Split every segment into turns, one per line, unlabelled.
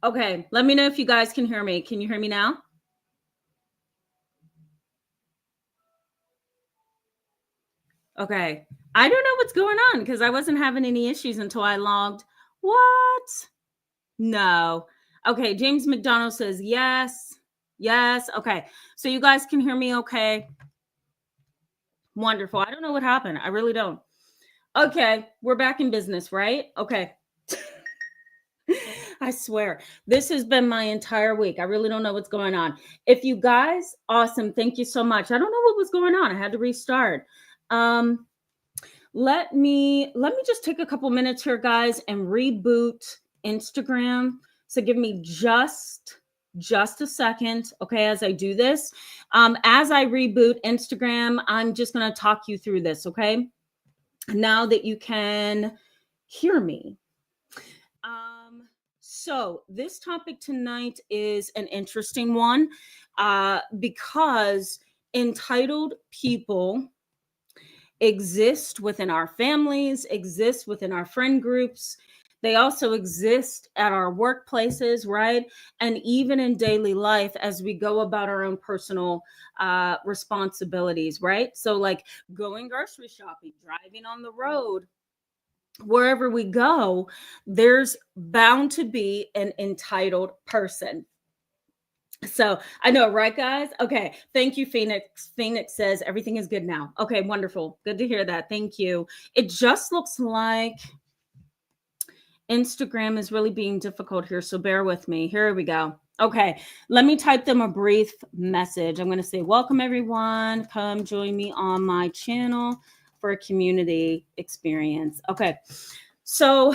Okay, let me know if you guys can hear me. Can you hear me now? Okay. I don't know what's going on because I wasn't having any issues until I logged. What? No. Okay, James McDonald says yes. Yes. Okay. So you guys can hear me okay? Wonderful. I don't know what happened. I really don't. Okay, we're back in business, right? Okay. I swear, this has been my entire week. I really don't know what's going on. If you guys, awesome. Thank you so much. I don't know what was going on. I had to restart. Um, let me just take a couple minutes here, guys, and reboot Instagram. So give me just a second, okay, as I do this. As I reboot Instagram, I'm just going to talk you through this, okay? Now that you can hear me. So this topic tonight is an interesting one because entitled people exist within our families, exist within our friend groups. They also exist at our workplaces, right? And even in daily life as we go about our own personal responsibilities, right? So, like going grocery shopping, driving on the road, wherever we go, there's bound to be an entitled person. So I know, right, guys? Okay. Thank you, Phoenix. Phoenix says everything is good now. Okay, wonderful. Good to hear that. Thank you. It just looks like Instagram is really being difficult here. So bear with me. Here we go. Okay. Let me type them a brief message. I'm going to say, welcome, everyone. Come join me on my channel for a community experience. Okay. So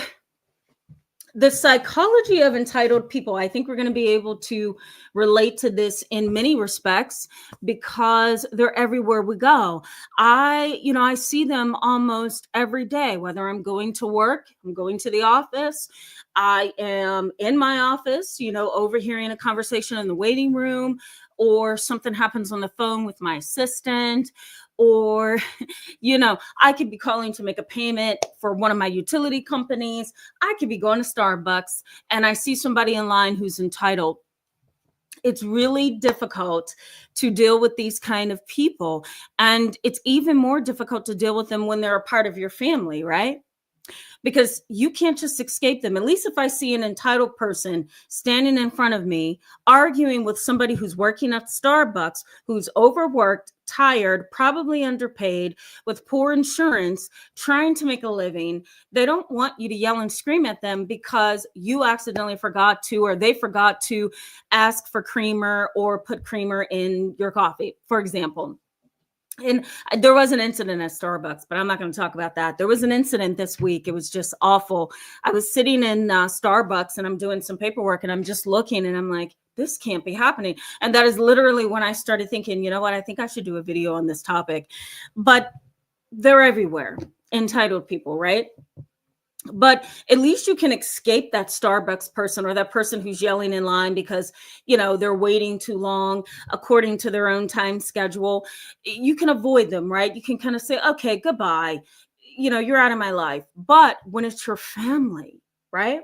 the psychology of entitled people, I think we're going to be able to relate to this in many respects because they're everywhere we go. I see them almost every day, whether I'm going to work, I'm going to the office, I am in my office, overhearing a conversation in the waiting room, or something happens on the phone with my assistant, or I could be calling to make a payment for one of my utility companies. I could be going to Starbucks and I see somebody in line who's entitled. It's really difficult to deal with these kind of people. And it's even more difficult to deal with them when they're a part of your family, right? Because you can't just escape them. At least if I see an entitled person standing in front of me, arguing with somebody who's working at Starbucks, who's overworked, tired, probably underpaid, with poor insurance, trying to make a living, they don't want you to yell and scream at them because you accidentally forgot to, or they forgot to ask for creamer or put creamer in your coffee, for example. And there was an incident at Starbucks, but I'm not going to talk about that. There was an incident this week. It was just awful. I was sitting in Starbucks and I'm doing some paperwork and I'm just looking and I'm like, this can't be happening. And that is literally when I started thinking, you know what, I think I should do a video on this topic. But they're everywhere, entitled people, right? But at least you can escape that Starbucks person or that person who's yelling in line because, they're waiting too long according to their own time schedule. You can avoid them, right? You can kind of say, okay, goodbye. You're out of my life. But when it's your family, right?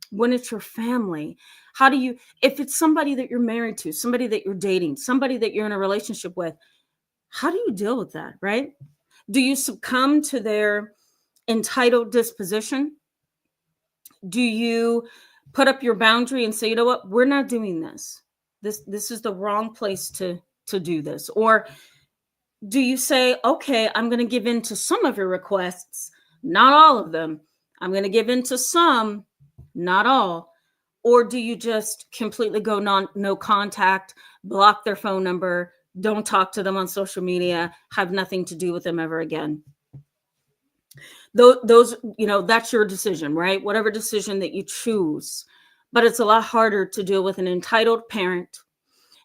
When it's your family, if it's somebody that you're married to, somebody that you're dating, somebody that you're in a relationship with, how do you deal with that, right? Do you succumb to their entitled disposition? Do you put up your boundary and say, you know what, we're not doing this. This is the wrong place to do this? Or do you say, okay, I'm going to give in to some of your requests, not all of them. I'm going to give in to some, not all. Or do you just completely go no contact, block their phone number, don't talk to them on social media, have nothing to do with them ever again? Those, that's your decision, right? Whatever decision that you choose. But it's a lot harder to deal with an entitled parent,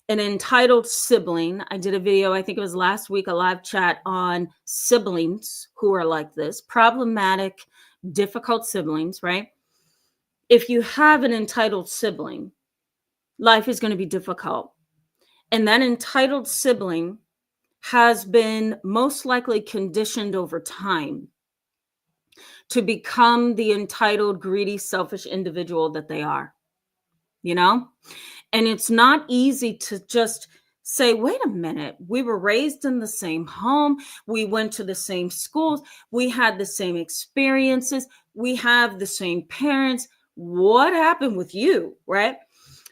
an entitled sibling. I did a video, I think it was last week, a live chat on siblings who are like this, problematic, difficult siblings, right? If you have an entitled sibling, life is going to be difficult. And that entitled sibling has been most likely conditioned over time to become the entitled, greedy, selfish individual that they are. you know? And it's not easy to just say, wait a minute, we were raised in the same home, we went to the same schools, we had the same experiences, we have the same parents. What happened with you, right?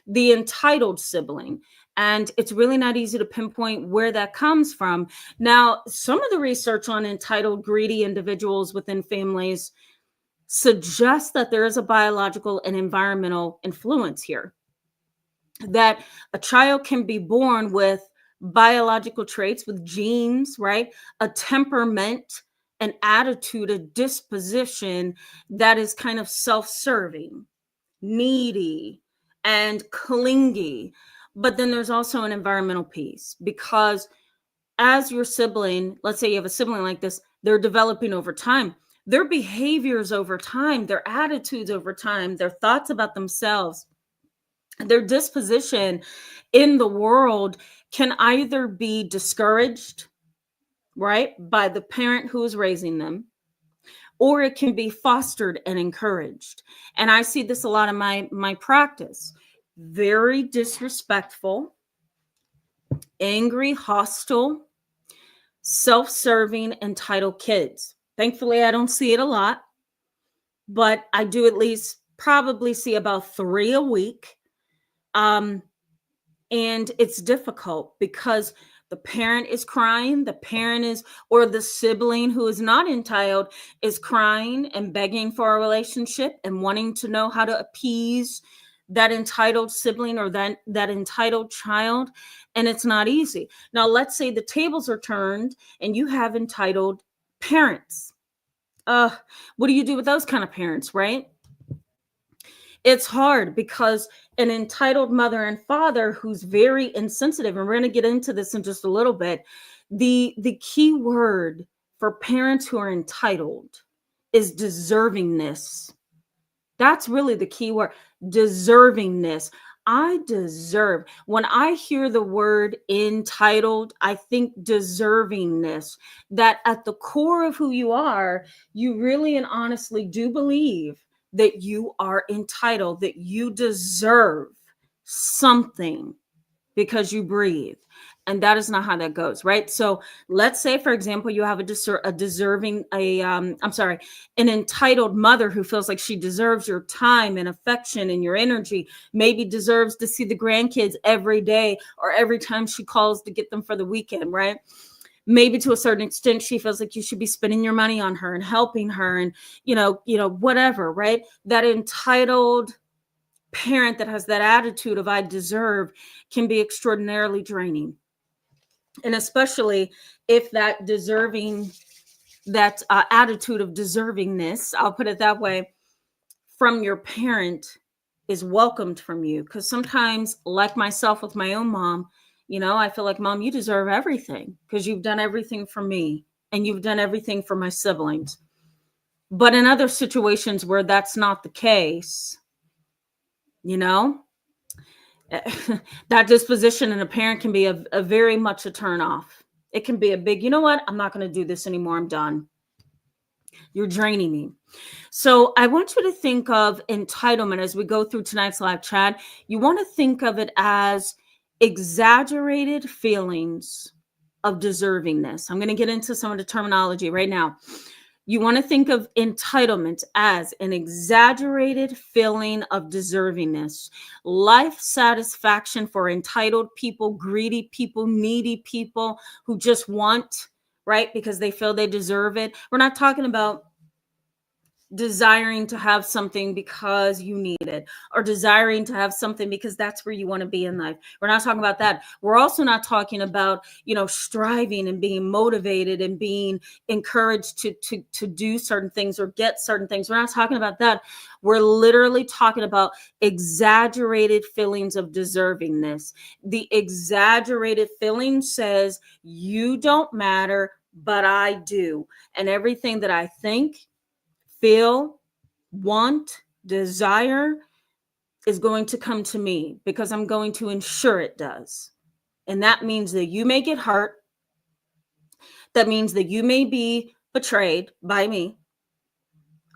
The entitled sibling. And it's really not easy to pinpoint where that comes from. Now, some of the research on entitled, greedy individuals within families suggests that there is a biological and environmental influence here, that a child can be born with biological traits, with genes, right? A temperament, an attitude, a disposition that is kind of self-serving, needy, and clingy. But then there's also an environmental piece, because as your sibling, let's say you have a sibling like this, they're developing over time. Their behaviors over time, their attitudes over time, their thoughts about themselves, their disposition in the world can either be discouraged, right, by the parent who is raising them, or it can be fostered and encouraged. And I see this a lot in my practice. Very disrespectful, angry, hostile, self-serving, entitled kids. Thankfully, I don't see it a lot, but I do at least probably see about 3 a week. And it's difficult because the parent is crying, the parent is, or the sibling who is not entitled is crying and begging for a relationship and wanting to know how to appease that entitled sibling or that entitled child. And it's not easy. Now, let's say the tables are turned and you have entitled parents. What do you do with those kind of parents, right? It's hard because an entitled mother and father who's very insensitive, and we're going to get into this in just a little bit, the key word for parents who are entitled is deservingness. That's really the key word, deservingness. I deserve. When I hear the word entitled, I think deservingness, that at the core of who you are, you really and honestly do believe that you are entitled, that you deserve something because you breathe. And that is not how that goes, right? So let's say, for example, you have an entitled mother who feels like she deserves your time and affection and your energy, maybe deserves to see the grandkids every day or every time she calls to get them for the weekend, right? Maybe to a certain extent, she feels like you should be spending your money on her and helping her and, whatever, right? That entitled parent that has that attitude of I deserve can be extraordinarily draining. And especially if that attitude of deservingness, I'll put it that way, from your parent is welcomed from you. Because sometimes, like myself with my own mom, I feel like, Mom, you deserve everything because you've done everything for me and you've done everything for my siblings. But in other situations where that's not the case, that disposition in a parent can be a very much a turn off. It can be a big, you know what? I'm not going to do this anymore. I'm done. You're draining me. So I want you to think of entitlement as we go through tonight's live chat. You want to think of it as exaggerated feelings of deservingness. I'm going to get into some of the terminology right now. You want to think of entitlement as an exaggerated feeling of deservingness, life satisfaction for entitled people, greedy people, needy people who just want, right? Because they feel they deserve it. We're not talking about desiring to have something because you need it, or desiring to have something because that's where you want to be in life. We're not talking about that. We're also not talking about, striving and being motivated and being encouraged to do certain things or get certain things. We're not talking about that. We're literally talking about exaggerated feelings of deservingness. The exaggerated feeling says, you don't matter, but I do. And everything that I think, feel, want, desire is going to come to me because I'm going to ensure it does. And that means that you may get hurt. That means that you may be betrayed by me.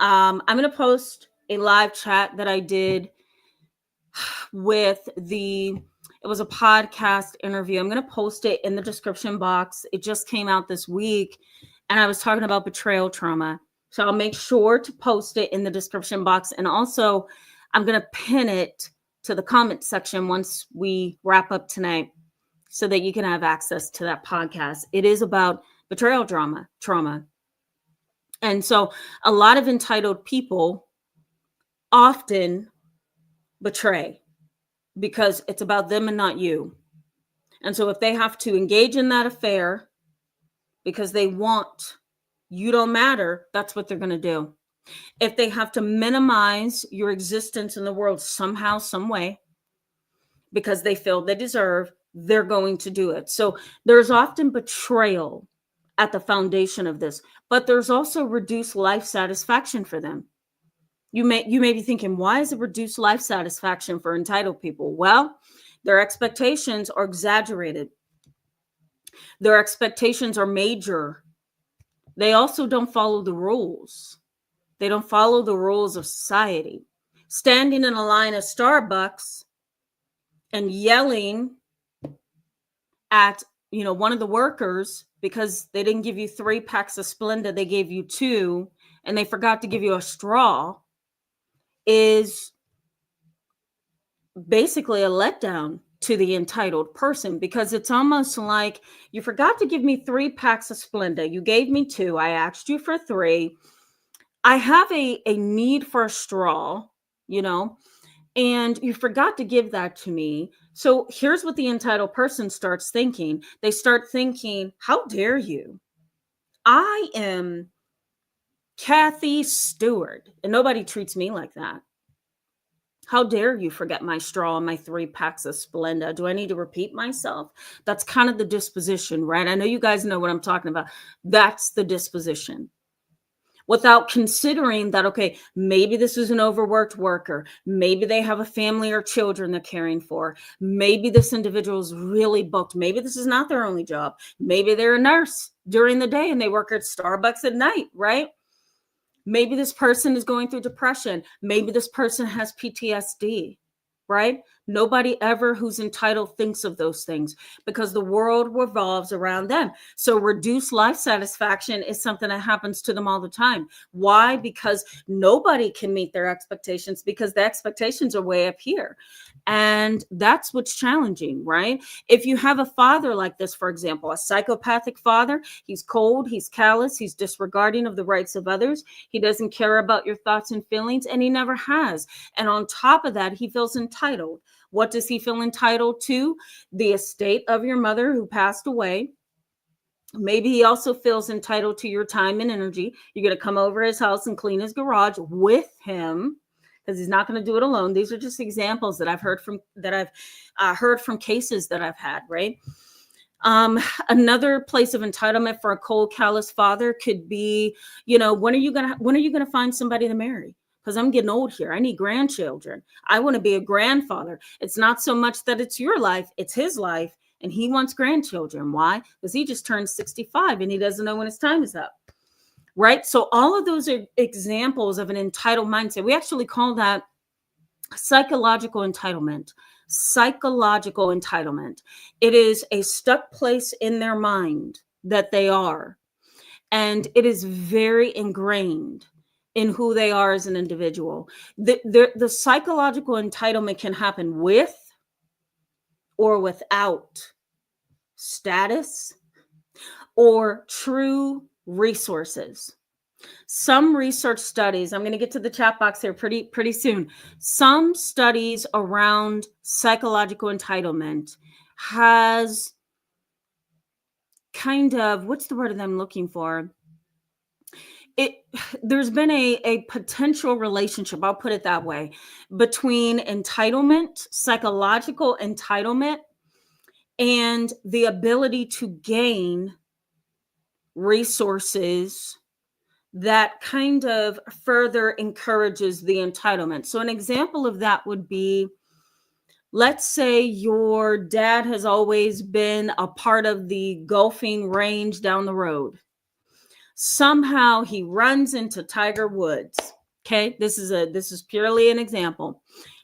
I'm going to post a live chat that I did with it was a podcast interview. I'm going to post it in the description box. It just came out this week, and I was talking about betrayal trauma. So I'll make sure to post it in the description box. And also, I'm going to pin it to the comment section once we wrap up tonight so that you can have access to that podcast. It is about betrayal trauma. And so a lot of entitled people often betray because it's about them and not you. And so if they have to engage in that affair because they want you don't matter, that's what they're going to do. If they have to minimize your existence in the world somehow, some way, because they feel they deserve, they're going to do it. So there's often betrayal at the foundation of this, but there's also reduced life satisfaction for them. You may be thinking, why is it reduced life satisfaction for entitled people? Well, their expectations are exaggerated. Their expectations are major. They also don't follow the rules. They don't follow the rules of society. Standing in a line at Starbucks and yelling at, one of the workers because they didn't give you 3 packs of Splenda, they gave you 2, and they forgot to give you a straw, is basically a letdown to the entitled person, because it's almost like you forgot to give me 3 packs of Splenda. You gave me 2. I asked you for 3. I have a need for a straw, and you forgot to give that to me. So here's what the entitled person starts thinking. They start thinking, how dare you? I am Kathy Stewart, and nobody treats me like that. How dare you forget my straw and my 3 packs of Splenda? Do I need to repeat myself? That's kind of the disposition, right? I know you guys know what I'm talking about. That's the disposition. Without considering that, okay, maybe this is an overworked worker. Maybe they have a family or children they're caring for. Maybe this individual is really booked. Maybe this is not their only job. Maybe they're a nurse during the day and they work at Starbucks at night, right? Maybe this person is going through depression. Maybe this person has PTSD, right? Nobody ever who's entitled thinks of those things because the world revolves around them. So reduced life satisfaction is something that happens to them all the time. Why? Because nobody can meet their expectations because the expectations are way up here. And that's what's challenging, right? If you have a father like this, for example, a psychopathic father, he's cold, he's callous, he's disregarding of the rights of others. He doesn't care about your thoughts and feelings, and he never has. And on top of that, he feels entitled. What does he feel entitled to? The estate of your mother who passed away. Maybe he also feels entitled to your time and energy. You're going to come over his house and clean his garage with him because he's not going to do it alone. These are just examples that I've heard from cases that I've had, right? Another place of entitlement for a cold, callous father could be, when are you gonna find somebody to marry? Because I'm getting old here. I need grandchildren. I want to be a grandfather. It's not so much that it's your life, it's his life. And he wants grandchildren. Why? Because he just turned 65 and he doesn't know when his time is up. Right? So all of those are examples of an entitled mindset. We actually call that psychological entitlement. Psychological entitlement. It is a stuck place in their mind that they are. And it is very ingrained in who they are as an individual. The psychological entitlement can happen with or without status or true resources. Some research studies, I'm going to get to the chat box here pretty soon. Some studies around psychological entitlement has kind of, what's the word that I'm looking for? There's been a potential relationship, I'll put it that way, between entitlement, psychological entitlement, and the ability to gain resources that kind of further encourages the entitlement. So an example of that would be, let's say your dad has always been a part of the golfing range down the road. Somehow he runs into Tiger Woods. Okay, this is purely an example.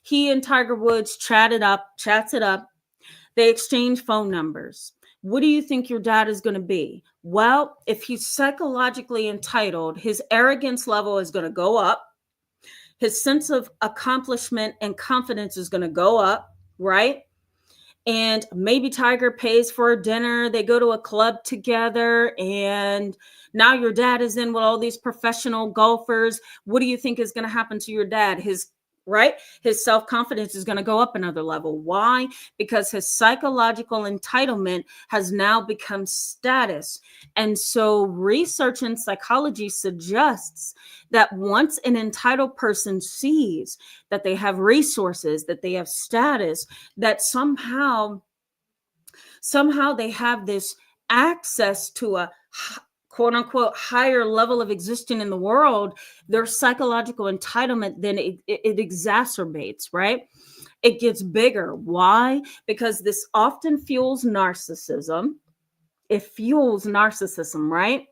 He and Tiger Woods chats it up. They exchange phone numbers. What do you think your dad is going to be? Well, if he's psychologically entitled, his arrogance level is going to go up. His sense of accomplishment and confidence is going to go up, right? And maybe Tiger pays for a dinner. They go to a club together, and now your dad is in with all these professional golfers. What do you think is going to happen to your dad? His self-confidence is going to go up another level. Why? Because his psychological entitlement has now become status. And so research in psychology suggests that once an entitled person sees that they have resources, that they have status, that somehow they have this access to a quote unquote higher level of existing in the world, their psychological entitlement, then it exacerbates, right? It gets bigger. Why? Because this often fuels narcissism. It fuels narcissism, right?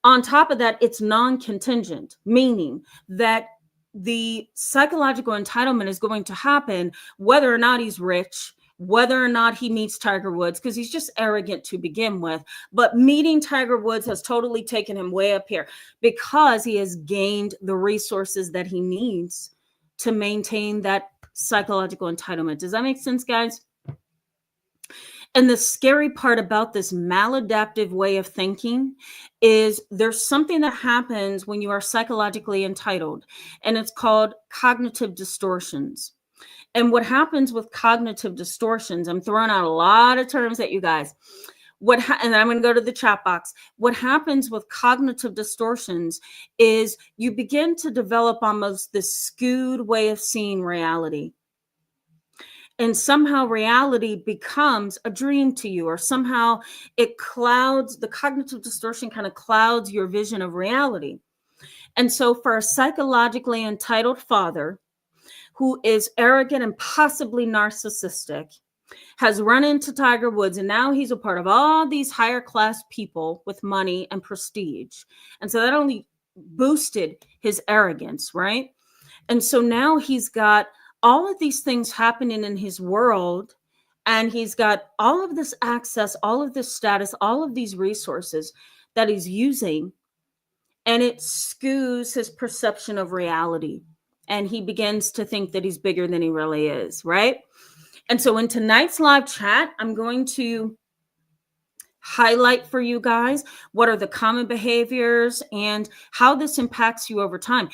On top of that, it's non-contingent, meaning that the psychological entitlement is going to happen whether or not he's rich, whether or not he meets Tiger Woods, because he's just arrogant to begin with. But meeting Tiger Woods has totally taken him way up here because he has gained the resources that he needs to maintain that psychological entitlement. Does that make sense, guys? And the scary part about this maladaptive way of thinking is there's something that happens when you are psychologically entitled, and it's called cognitive distortions. And what happens with cognitive distortions, I'm throwing out a lot of terms at you guys. And I'm going to go to the chat box. What happens with cognitive distortions is you begin to develop almost this skewed way of seeing reality. And somehow reality becomes a dream to you, or somehow it clouds, the cognitive distortion kind of clouds your vision of reality. And so for a psychologically entitled father who is arrogant and possibly narcissistic, has run into Tiger Woods, and now he's a part of all these higher class people with money and prestige. And so that only boosted his arrogance, right? And so now he's got all of these things happening in his world, and he's got all of this access, all of this status, all of these resources that he's using, and it skews his perception of reality. And he begins to think that he's bigger than he really is, right? And so in tonight's live chat, I'm going to highlight for you guys what are the common behaviors and how this impacts you over time,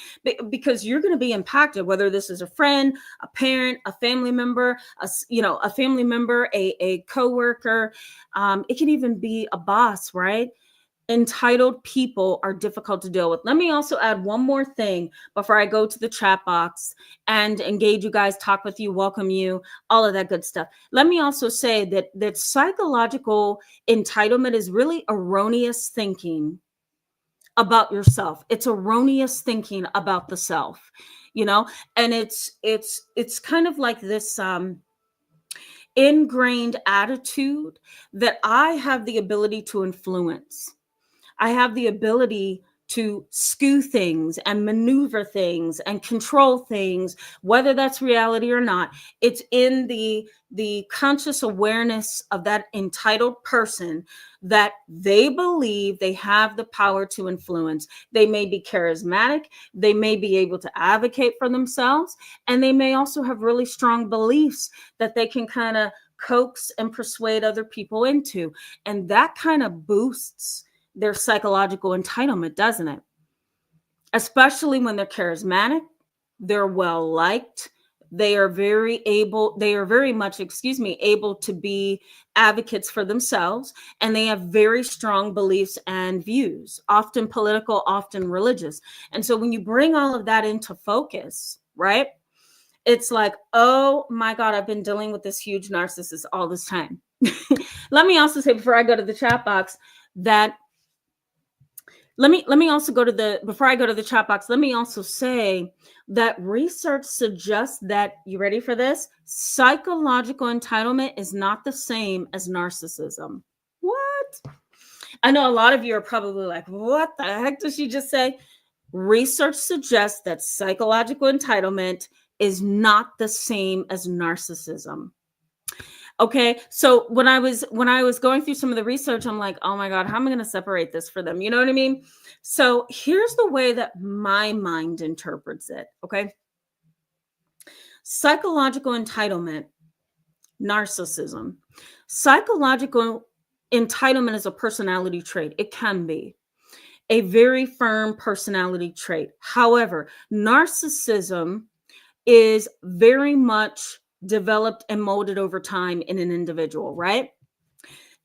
because you're going to be impacted, whether this is a friend, a parent, a family member, a coworker. It can even be a boss, right? Entitled people are difficult to deal with. Let me also add one more thing before I go to the chat box and engage you guys, talk with you, welcome you, all of that good stuff. Let me also say that psychological entitlement is really erroneous thinking about yourself. It's erroneous thinking about the self, and it's kind of like this ingrained attitude that I have the ability to influence. I have the ability to skew things and maneuver things and control things, whether that's reality or not. It's in the conscious awareness of that entitled person that they believe they have the power to influence. They may be charismatic, they may be able to advocate for themselves, and they may also have really strong beliefs that they can kind of coax and persuade other people into. And that kind of boosts their psychological entitlement, doesn't it? Especially when they're charismatic, they're well liked, they are very much able to be advocates for themselves, and they have very strong beliefs and views, often political, often religious. And so when you bring all of that into focus, right, it's like, oh my God, I've been dealing with this huge narcissist all this time. Let me also say, before I go to the chat box, that before I go to the chat box, let me also say that research suggests that, you ready for this? Psychological entitlement is not the same as narcissism. What? I know a lot of you are probably like, what the heck did she just say? Research suggests that psychological entitlement is not the same as narcissism. Okay. So when I was going through some of the research, I'm like, oh my God, how am I going to separate this for them? You know what I mean? So here's the way that my mind interprets it. Okay. Psychological entitlement, narcissism. Psychological entitlement is a personality trait. It can be a very firm personality trait. However, narcissism is very much developed and molded over time in an individual, right?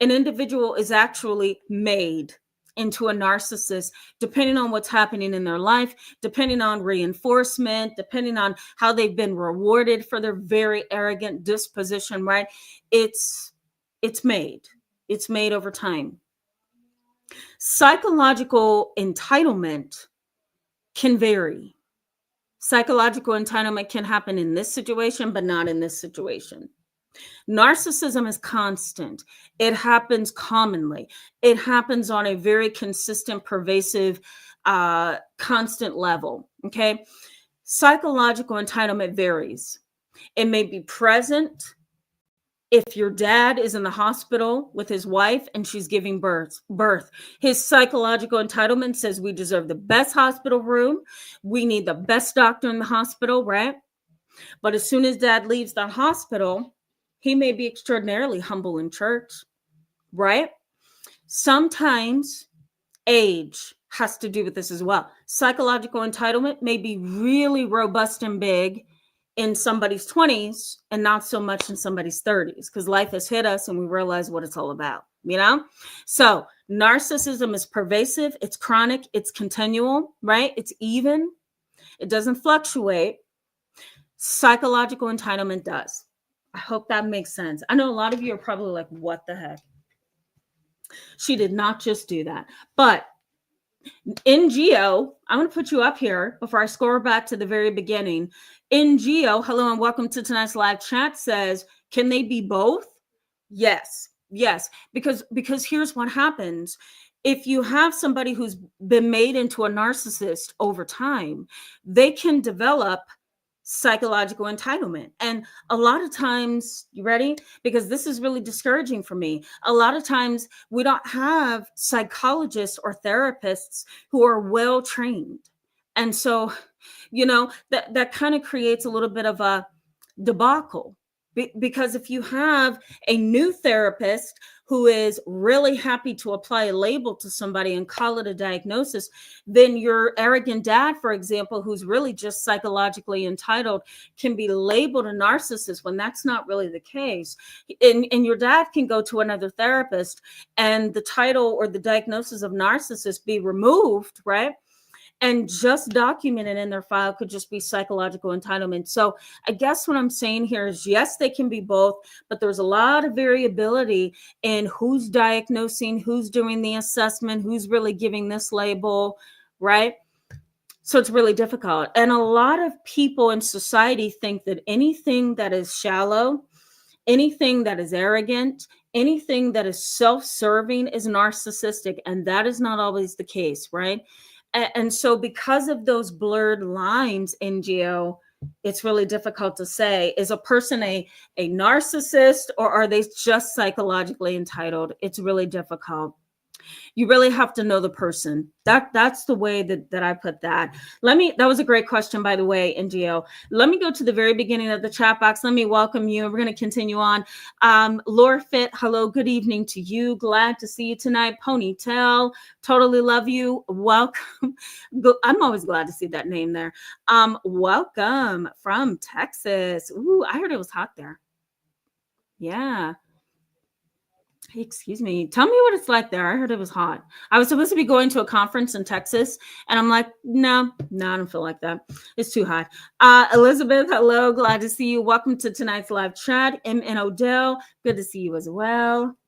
An individual is actually made into a narcissist depending on what's happening in their life, depending on reinforcement, depending on how they've been rewarded for their very arrogant disposition, right? It's made. It's made over time. Psychological entitlement can vary. Psychological entitlement can happen in this situation, but not in this situation. Narcissism is constant. It happens commonly. It happens on a very consistent, pervasive, constant level. Okay. Psychological entitlement varies. It may be present if your dad is in the hospital with his wife and she's giving birth. His psychological entitlement says we deserve the best hospital room. We need the best doctor in the hospital, right? But as soon as dad leaves the hospital, he may be extraordinarily humble in church, right? Sometimes age has to do with this as well. Psychological entitlement may be really robust and big in somebody's 20s and not so much in somebody's 30s because life has hit us and we realize what it's all about, you know? So narcissism is pervasive, it's chronic, it's continual, right? It's even, it doesn't fluctuate. Psychological entitlement does. I hope that makes sense. I know a lot of you are probably like, what the heck? She did not just do that. But NGO, I'm going to put you up here before I score back to the very beginning. NGO, hello and welcome to tonight's live chat, says, can they be both? Yes. Because here's what happens. If you have somebody who's been made into a narcissist over time, they can develop psychological entitlement. And a lot of times, you ready? Because this is really discouraging for me. A lot of times we don't have psychologists or therapists who are well trained. And so, you know, that kind of creates a little bit of a debacle. Because if you have a new therapist who is really happy to apply a label to somebody and call it a diagnosis, then your arrogant dad, for example, who's really just psychologically entitled, can be labeled a narcissist when that's not really the case. And your dad can go to another therapist and the title or the diagnosis of narcissist be removed, right? And just documented in their file could just be psychological entitlement. So I guess what I'm saying here is, yes, they can be both, but there's a lot of variability in who's diagnosing, who's doing the assessment, who's really giving this label, right? So it's really difficult. And a lot of people in society think that anything that is shallow, anything that is arrogant, anything that is self-serving is narcissistic. And that is not always the case, right? And so because of those blurred lines, NGO, it's really difficult to say, is a person a narcissist or are they just psychologically entitled? It's really difficult. You really have to know the person. That's the way that I put that. That was a great question, by the way, NGO. Let me go to the very beginning of the chat box. Let me welcome you. We're going to continue on. Laura Fit, hello, good evening to you. Glad to see you tonight. Ponytail, totally love you. Welcome. I'm always glad to see that name there. Welcome from Texas. Ooh, I heard it was hot there. Yeah. Excuse me. Tell me what it's like there. I heard it was hot. I was supposed to be going to a conference in Texas, and I'm like, no, I don't feel like that. It's too hot. Elizabeth, hello. Glad to see you. Welcome to tonight's live chat. M.N. Odell, good to see you as well.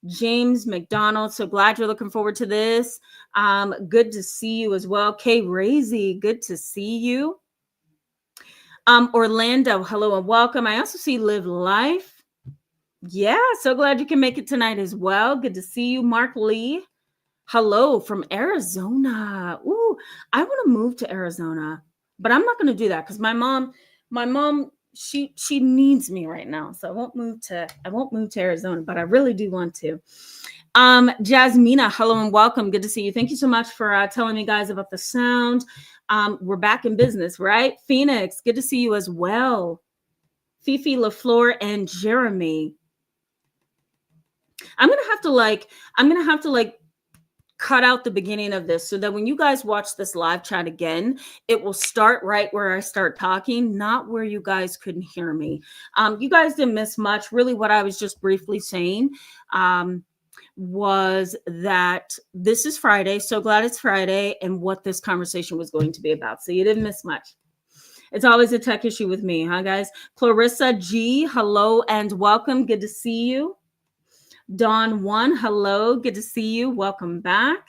James McDonald, so glad you're looking forward to this. Good to see you as well. Kay Razy, good to see you. Orlando, hello and welcome. I also see Live Life. Yeah, so glad you can make it tonight as well. Good to see you. Mark Lee, hello from Arizona. Ooh, I want to move to Arizona, but I'm not going to do that because my mom My mom, she needs me right now, so I won't move to Arizona, but I really do want to. Jasmina, hello and welcome. Good to see you. Thank you so much for telling me guys about the sound. We're back in business, right? Phoenix, good to see you as well. Fifi, LaFleur, and Jeremy. I'm gonna have to like cut out the beginning of this so that when you guys watch this live chat again, it will start right where I start talking, not where you guys couldn't hear me. You guys didn't miss much. Really, what I was just briefly saying was that this is Friday. So glad it's Friday, and what this conversation was going to be about. So you didn't miss much. It's always a tech issue with me, huh, guys? Clarissa G, hello and welcome. Good to see you. Dawn 1, hello. Good to see you. Welcome back.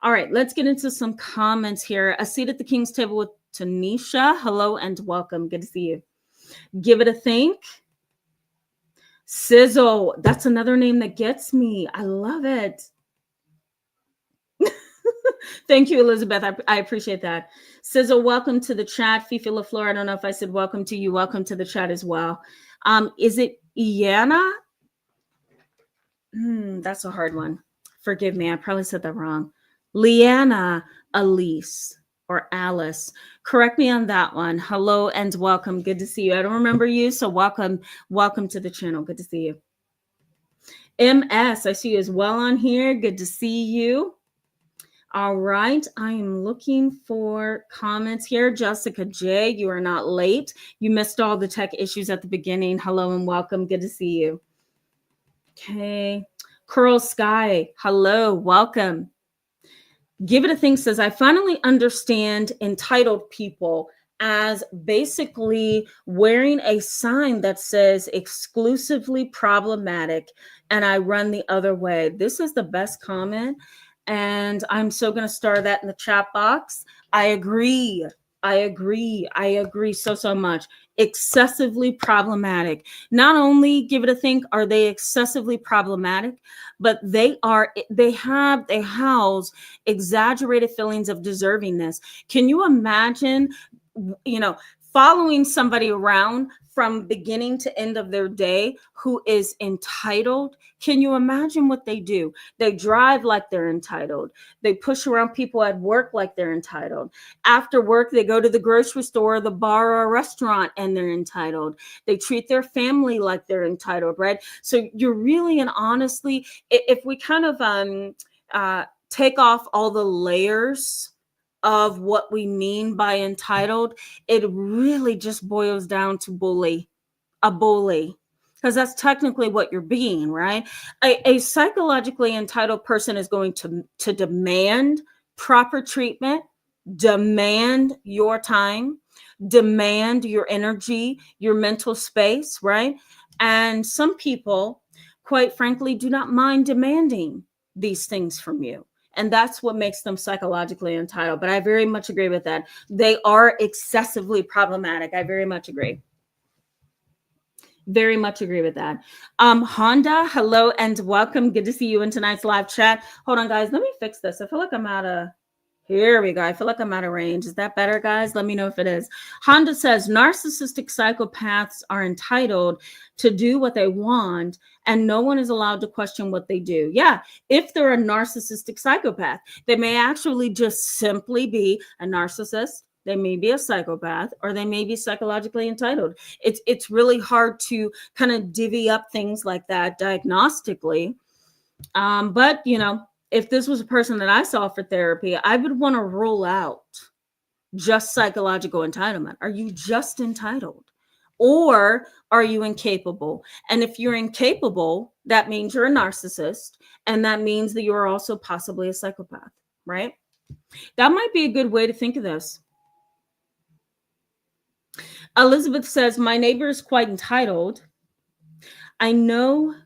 All right, let's get into some comments here. A seat at the King's table with Tanisha. Hello and welcome. Good to see you. Give it a think. Sizzle. That's another name that gets me. I love it. Thank you, Elizabeth. I appreciate that. Sizzle, welcome to the chat. Fifi LaFleur, I don't know if I said welcome to you. Welcome to the chat as well. Is it Iana? That's a hard one. Forgive me. I probably said that wrong. Leanna, Elise, or Alice. Correct me on that one. Hello and welcome. Good to see you. I don't remember you, so welcome. Welcome to the channel. Good to see you. MS, I see you as well on here. Good to see you. All right. I am looking for comments here. Jessica J, you are not late. You missed all the tech issues at the beginning. Hello and welcome. Good to see you. Okay. Curl Sky, hello, welcome. Give it a think says, I finally understand entitled people as basically wearing a sign that says exclusively problematic, and I run the other way. This is the best comment, and I'm so going to star that in the chat box. I agree so much. Excessively problematic. Not only, give it a think, are they excessively problematic, but they house exaggerated feelings of deservingness. Can you imagine, following somebody around from beginning to end of their day who is entitled? Can you imagine what they do? They drive like they're entitled. They push around people at work like they're entitled. After work, they go to the grocery store, the bar, or a restaurant, and they're entitled. They treat their family like they're entitled, right? So you're really, and honestly, if we kind of take off all the layers of what we mean by entitled, it really just boils down to a bully, because that's technically what you're being, right? A psychologically entitled person is going to demand proper treatment, demand your time, demand your energy, your mental space, right? And some people, quite frankly, do not mind demanding these things from you. And that's what makes them psychologically entitled. But I very much agree with that. They are excessively problematic. I very much agree. Very much agree with that. Honda, hello and welcome. Good to see you in tonight's live chat. Hold on, guys. Let me fix this. I feel like I'm out of... Here we go. I feel like I'm out of range. Is that better, guys? Let me know if it is. Honda says, narcissistic psychopaths are entitled to do what they want, and no one is allowed to question what they do. Yeah, if they're a narcissistic psychopath, they may actually just simply be a narcissist. They may be a psychopath, or they may be psychologically entitled. It's really hard to kind of divvy up things like that diagnostically. But, if this was a person that I saw for therapy, I would want to rule out just psychological entitlement. Are you just entitled? Or are you incapable? And if you're incapable, that means you're a narcissist. And that means that you're also possibly a psychopath, right? That might be a good way to think of this. Elizabeth says, my neighbor is quite entitled. I know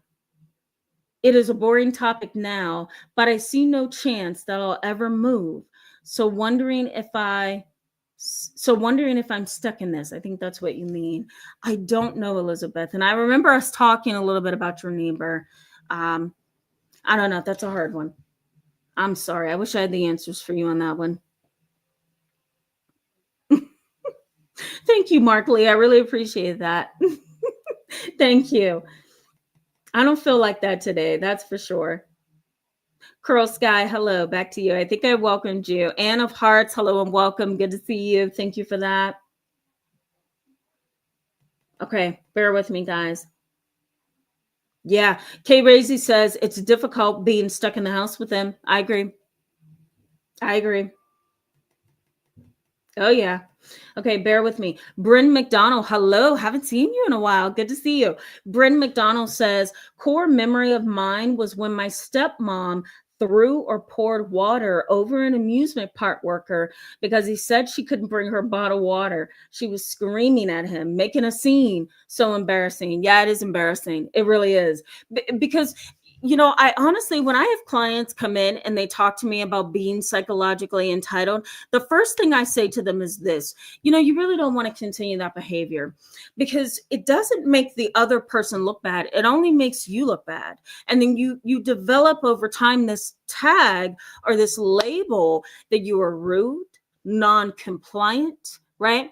it is a boring topic now, but I see no chance that I'll ever move. So wondering if I'm stuck in this. I think that's what you mean. I don't know, Elizabeth. And I remember us talking a little bit about your neighbor. I don't know. That's a hard one. I'm sorry. I wish I had the answers for you on that one. Thank you, Mark Lee. I really appreciate that. Thank you. I don't feel like that today. That's for sure. Curl Sky, hello. Back to you. I think I welcomed you. Anne of Hearts, hello and welcome. Good to see you. Thank you for that. Okay, bear with me, guys. Yeah, Kay Razy says it's difficult being stuck in the house with them. I agree. I agree. Oh, yeah. Okay, bear with me. Bryn McDonald, hello. Haven't seen you in a while. Good to see you. Bryn McDonald says, core memory of mine was when my stepmom threw or poured water over an amusement park worker because he said she couldn't bring her bottled water. She was screaming at him, making a scene. So embarrassing. Yeah, it is embarrassing. It really is. Because I honestly, when I have clients come in and they talk to me about being psychologically entitled, the first thing I say to them is this: you really don't want to continue that behavior because it doesn't make the other person look bad. It only makes you look bad. And then you develop over time this tag or this label that you are rude, non-compliant, right?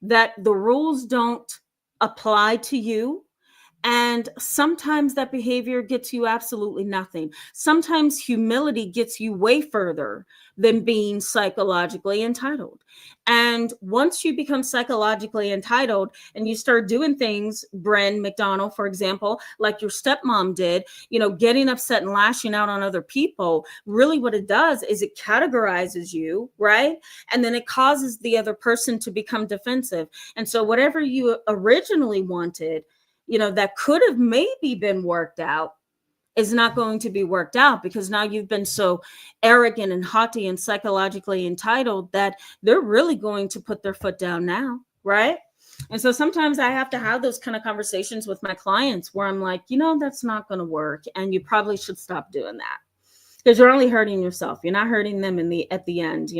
That the rules don't apply to you. And sometimes that behavior gets you absolutely nothing. Sometimes humility gets you way further than being psychologically entitled. And once you become psychologically entitled and you start doing things, Bren McDonald, for example, like your stepmom did, getting upset and lashing out on other people, really what it does is it categorizes you, right? And then it causes the other person to become defensive. And so whatever you originally wanted, that could have maybe been worked out is not going to be worked out because now you've been so arrogant and haughty and psychologically entitled that they're really going to put their foot down now, right? And so sometimes I have to have those kind of conversations with my clients where I'm like, that's not going to work. And you probably should stop doing that because you're only hurting yourself. You're not hurting them at the end,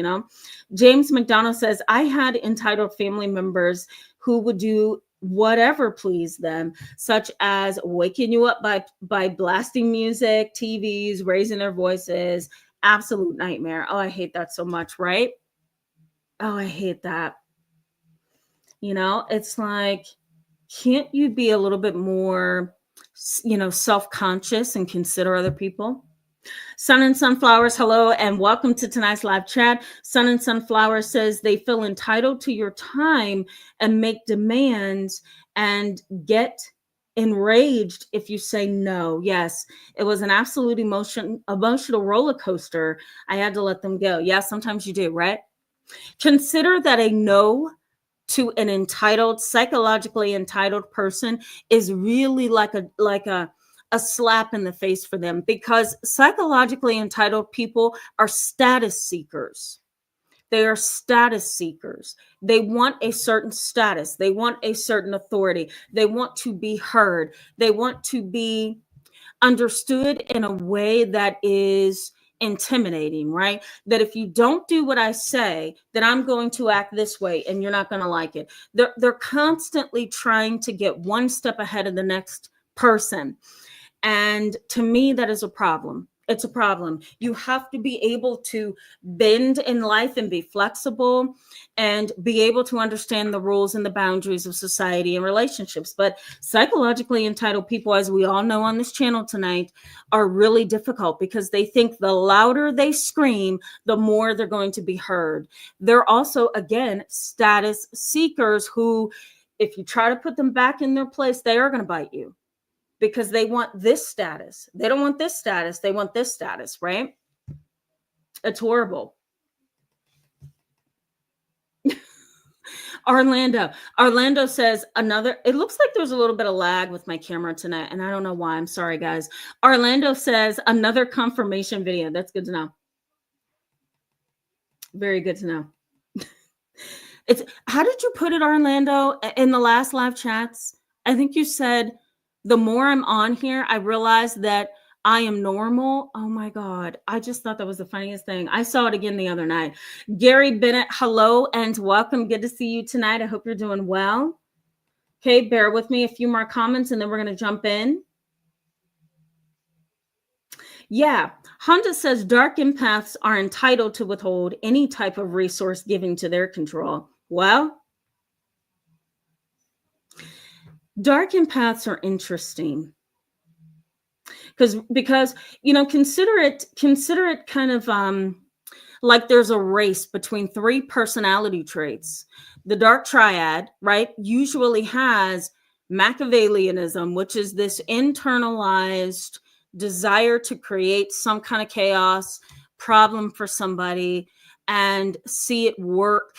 James McDonald says, I had entitled family members who would do whatever pleased them, such as waking you up by blasting music, TVs, raising their voices. Absolute nightmare. Oh, I hate that so much, right? Oh, I hate that. It's like, can't you be a little bit more, self-conscious and consider other people? Sun and Sunflowers, hello, and welcome to tonight's live chat. Sun and Sunflower says they feel entitled to your time and make demands and get enraged if you say no. Yes, it was an absolute emotional roller coaster. I had to let them go. Yeah, sometimes you do, right? Consider that a no to an entitled, psychologically entitled person is really like a slap in the face for them because psychologically entitled people are status seekers. They are status seekers. They want a certain status. They want a certain authority. They want to be heard. They want to be understood in a way that is intimidating, right? That if you don't do what I say, then I'm going to act this way and you're not going to like it. They're constantly trying to get one step ahead of the next person. And to me, that is a problem. It's a problem. You have to be able to bend in life and be flexible and be able to understand the rules and the boundaries of society and relationships. But psychologically entitled people, as we all know on this channel tonight, are really difficult because they think the louder they scream, the more they're going to be heard. They're also, again, status seekers who, if you try to put them back in their place, they are going to bite you. Because they want this status. They don't want this status. They want this status, right? It's horrible. Orlando says it looks like there's a little bit of lag with my camera tonight, and I don't know why. I'm sorry, guys. Orlando says another confirmation video. That's good to know. Very good to know. How did you put it, Orlando, in the last live chats? I think you said, the more I'm on here, I realize that I am normal. Oh my God. I just thought that was the funniest thing. I saw it again the other night. Gary Bennett, hello and welcome. Good to see you tonight. I hope you're doing well. Okay, bear with me. A few more comments and then we're going to jump in. Yeah. Honda says dark empaths are entitled to withhold any type of resource given to their control. Well, Dark empaths are interesting because consider it kind of like there's a race between three personality traits. The dark triad, right, usually has Machiavellianism, which is this internalized desire to create some kind of chaos, problem for somebody, and see it work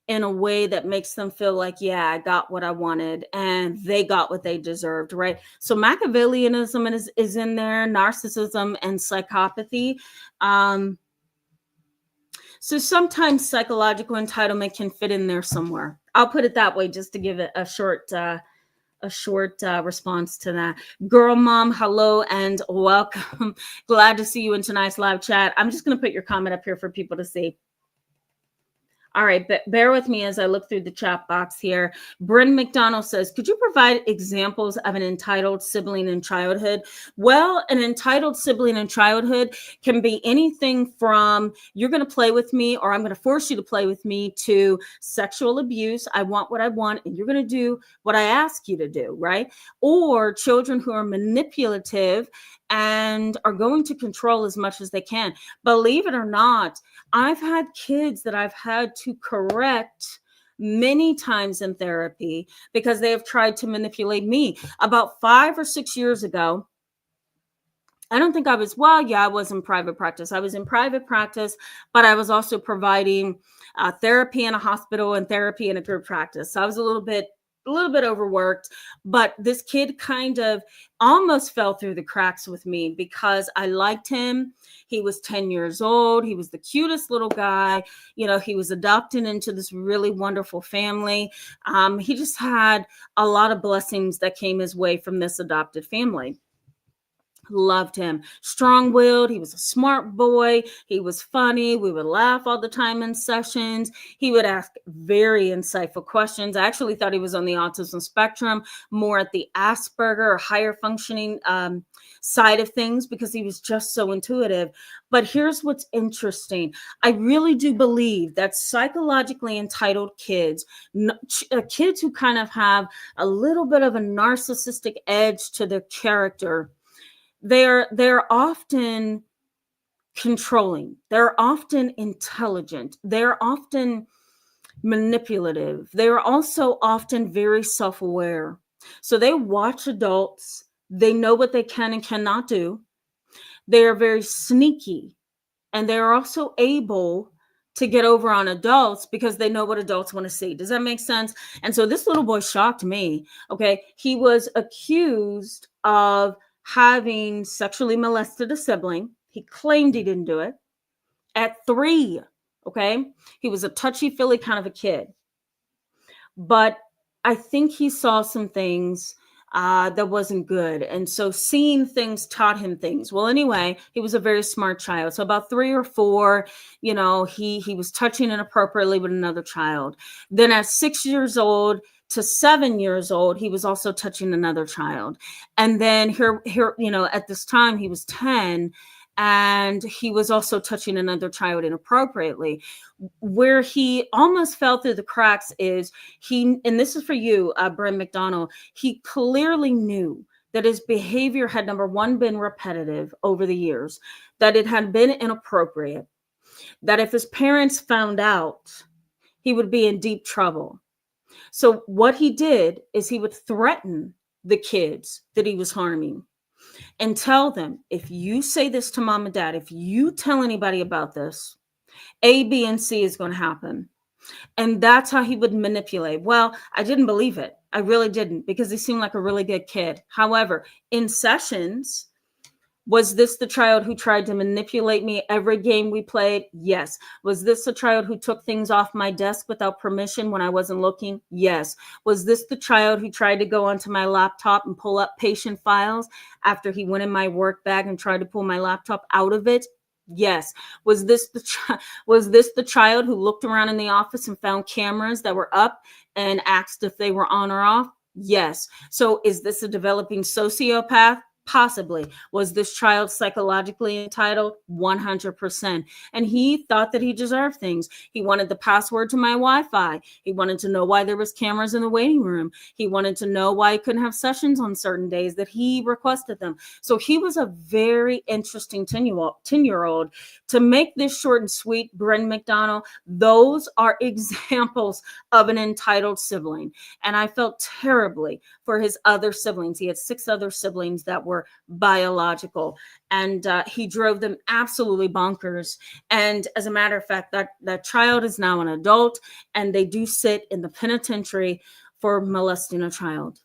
in a way that makes them feel like, yeah, I got what I wanted and they got what they deserved, right? So Machiavellianism is in there, narcissism and psychopathy. Um, so sometimes psychological entitlement can fit in there somewhere. I'll put it that way, just to give it a short response to that. Girl mom, hello and welcome. Glad to see you in tonight's live chat. I'm just going to put your comment up here for people to see. All right, bear with me as I look through the chat box here. Bryn McDonald says, could you provide examples of an entitled sibling in childhood? Well, an entitled sibling in childhood can be anything from you're going to play with me or I'm going to force you to play with me to sexual abuse. I want what I want and you're going to do what I ask you to do, right? Or children who are manipulative and are going to control as much as they can. Believe it or not, I've had kids that I've had to correct many times in therapy because they have tried to manipulate me. About 5 or 6 years ago, I don't think I was, well, yeah, I was in private practice. I was in private practice, but I was also providing therapy in a hospital and therapy in a group practice. So I was a little bit overworked, but this kid kind of almost fell through the cracks with me because I liked him. He was 10 years old. He was the cutest little guy. You know, he was adopted into this really wonderful family. He just had a lot of blessings that came his way from this adopted family. Loved him. Strong-willed. He was a smart boy. He was funny. We would laugh all the time in sessions. He would ask very insightful questions. I actually thought he was on the autism spectrum, more at the Asperger or higher functioning side of things because he was just so intuitive. But here's what's interesting. I really do believe that psychologically entitled kids, kids who kind of have a little bit of a narcissistic edge to their character, they're often controlling. They're often intelligent. They're often manipulative. They're also often very self-aware. So they watch adults. They know what they can and cannot do. They are very sneaky. And they're also able to get over on adults because they know what adults want to see. Does that make sense? And so this little boy shocked me. Okay. He was accused of having sexually molested a sibling. He claimed he didn't do it at 3. Okay. He was a touchy-feely kind of a kid. But I think he saw some things that wasn't good. And so seeing things taught him things. Well, anyway, he was a very smart child. So about 3 or 4, you know, he was touching inappropriately with another child. Then at 6 years old to 7 years old, he was also touching another child. And then here, you know, at this time he was 10 and he was also touching another child inappropriately. Where he almost fell through the cracks is and this is for you, Bryn McDonald, he clearly knew that his behavior had, number one, been repetitive over the years, that it had been inappropriate, that if his parents found out, he would be in deep trouble. So what he did is he would threaten the kids that he was harming and tell them, if you say this to mom and dad, if you tell anybody about this, A, B, and C is going to happen. And that's how he would manipulate. Well, I didn't believe it. I really didn't, because he seemed like a really good kid. However, in sessions, was this the child who tried to manipulate me every game we played? Yes. Was this the child who took things off my desk without permission when I wasn't looking? Yes. Was this the child who tried to go onto my laptop and pull up patient files after he went in my work bag and tried to pull my laptop out of it? Yes. Was this the child who looked around in the office and found cameras that were up and asked if they were on or off? Yes. So is this a developing sociopath? Possibly. Was this child psychologically entitled? 100%. And he thought that he deserved things. He wanted the password to my Wi-Fi. He wanted to know why there was cameras in the waiting room. He wanted to know why he couldn't have sessions on certain days that he requested them. So he was a very interesting 10-year-old. To make this short and sweet, Bryn McDonald, those are examples of an entitled sibling. And I felt terribly for his other siblings. He had 6 other siblings that were biological, and he drove them absolutely bonkers. And as a matter of fact, that child is now an adult, and they do sit in the penitentiary for molesting a child.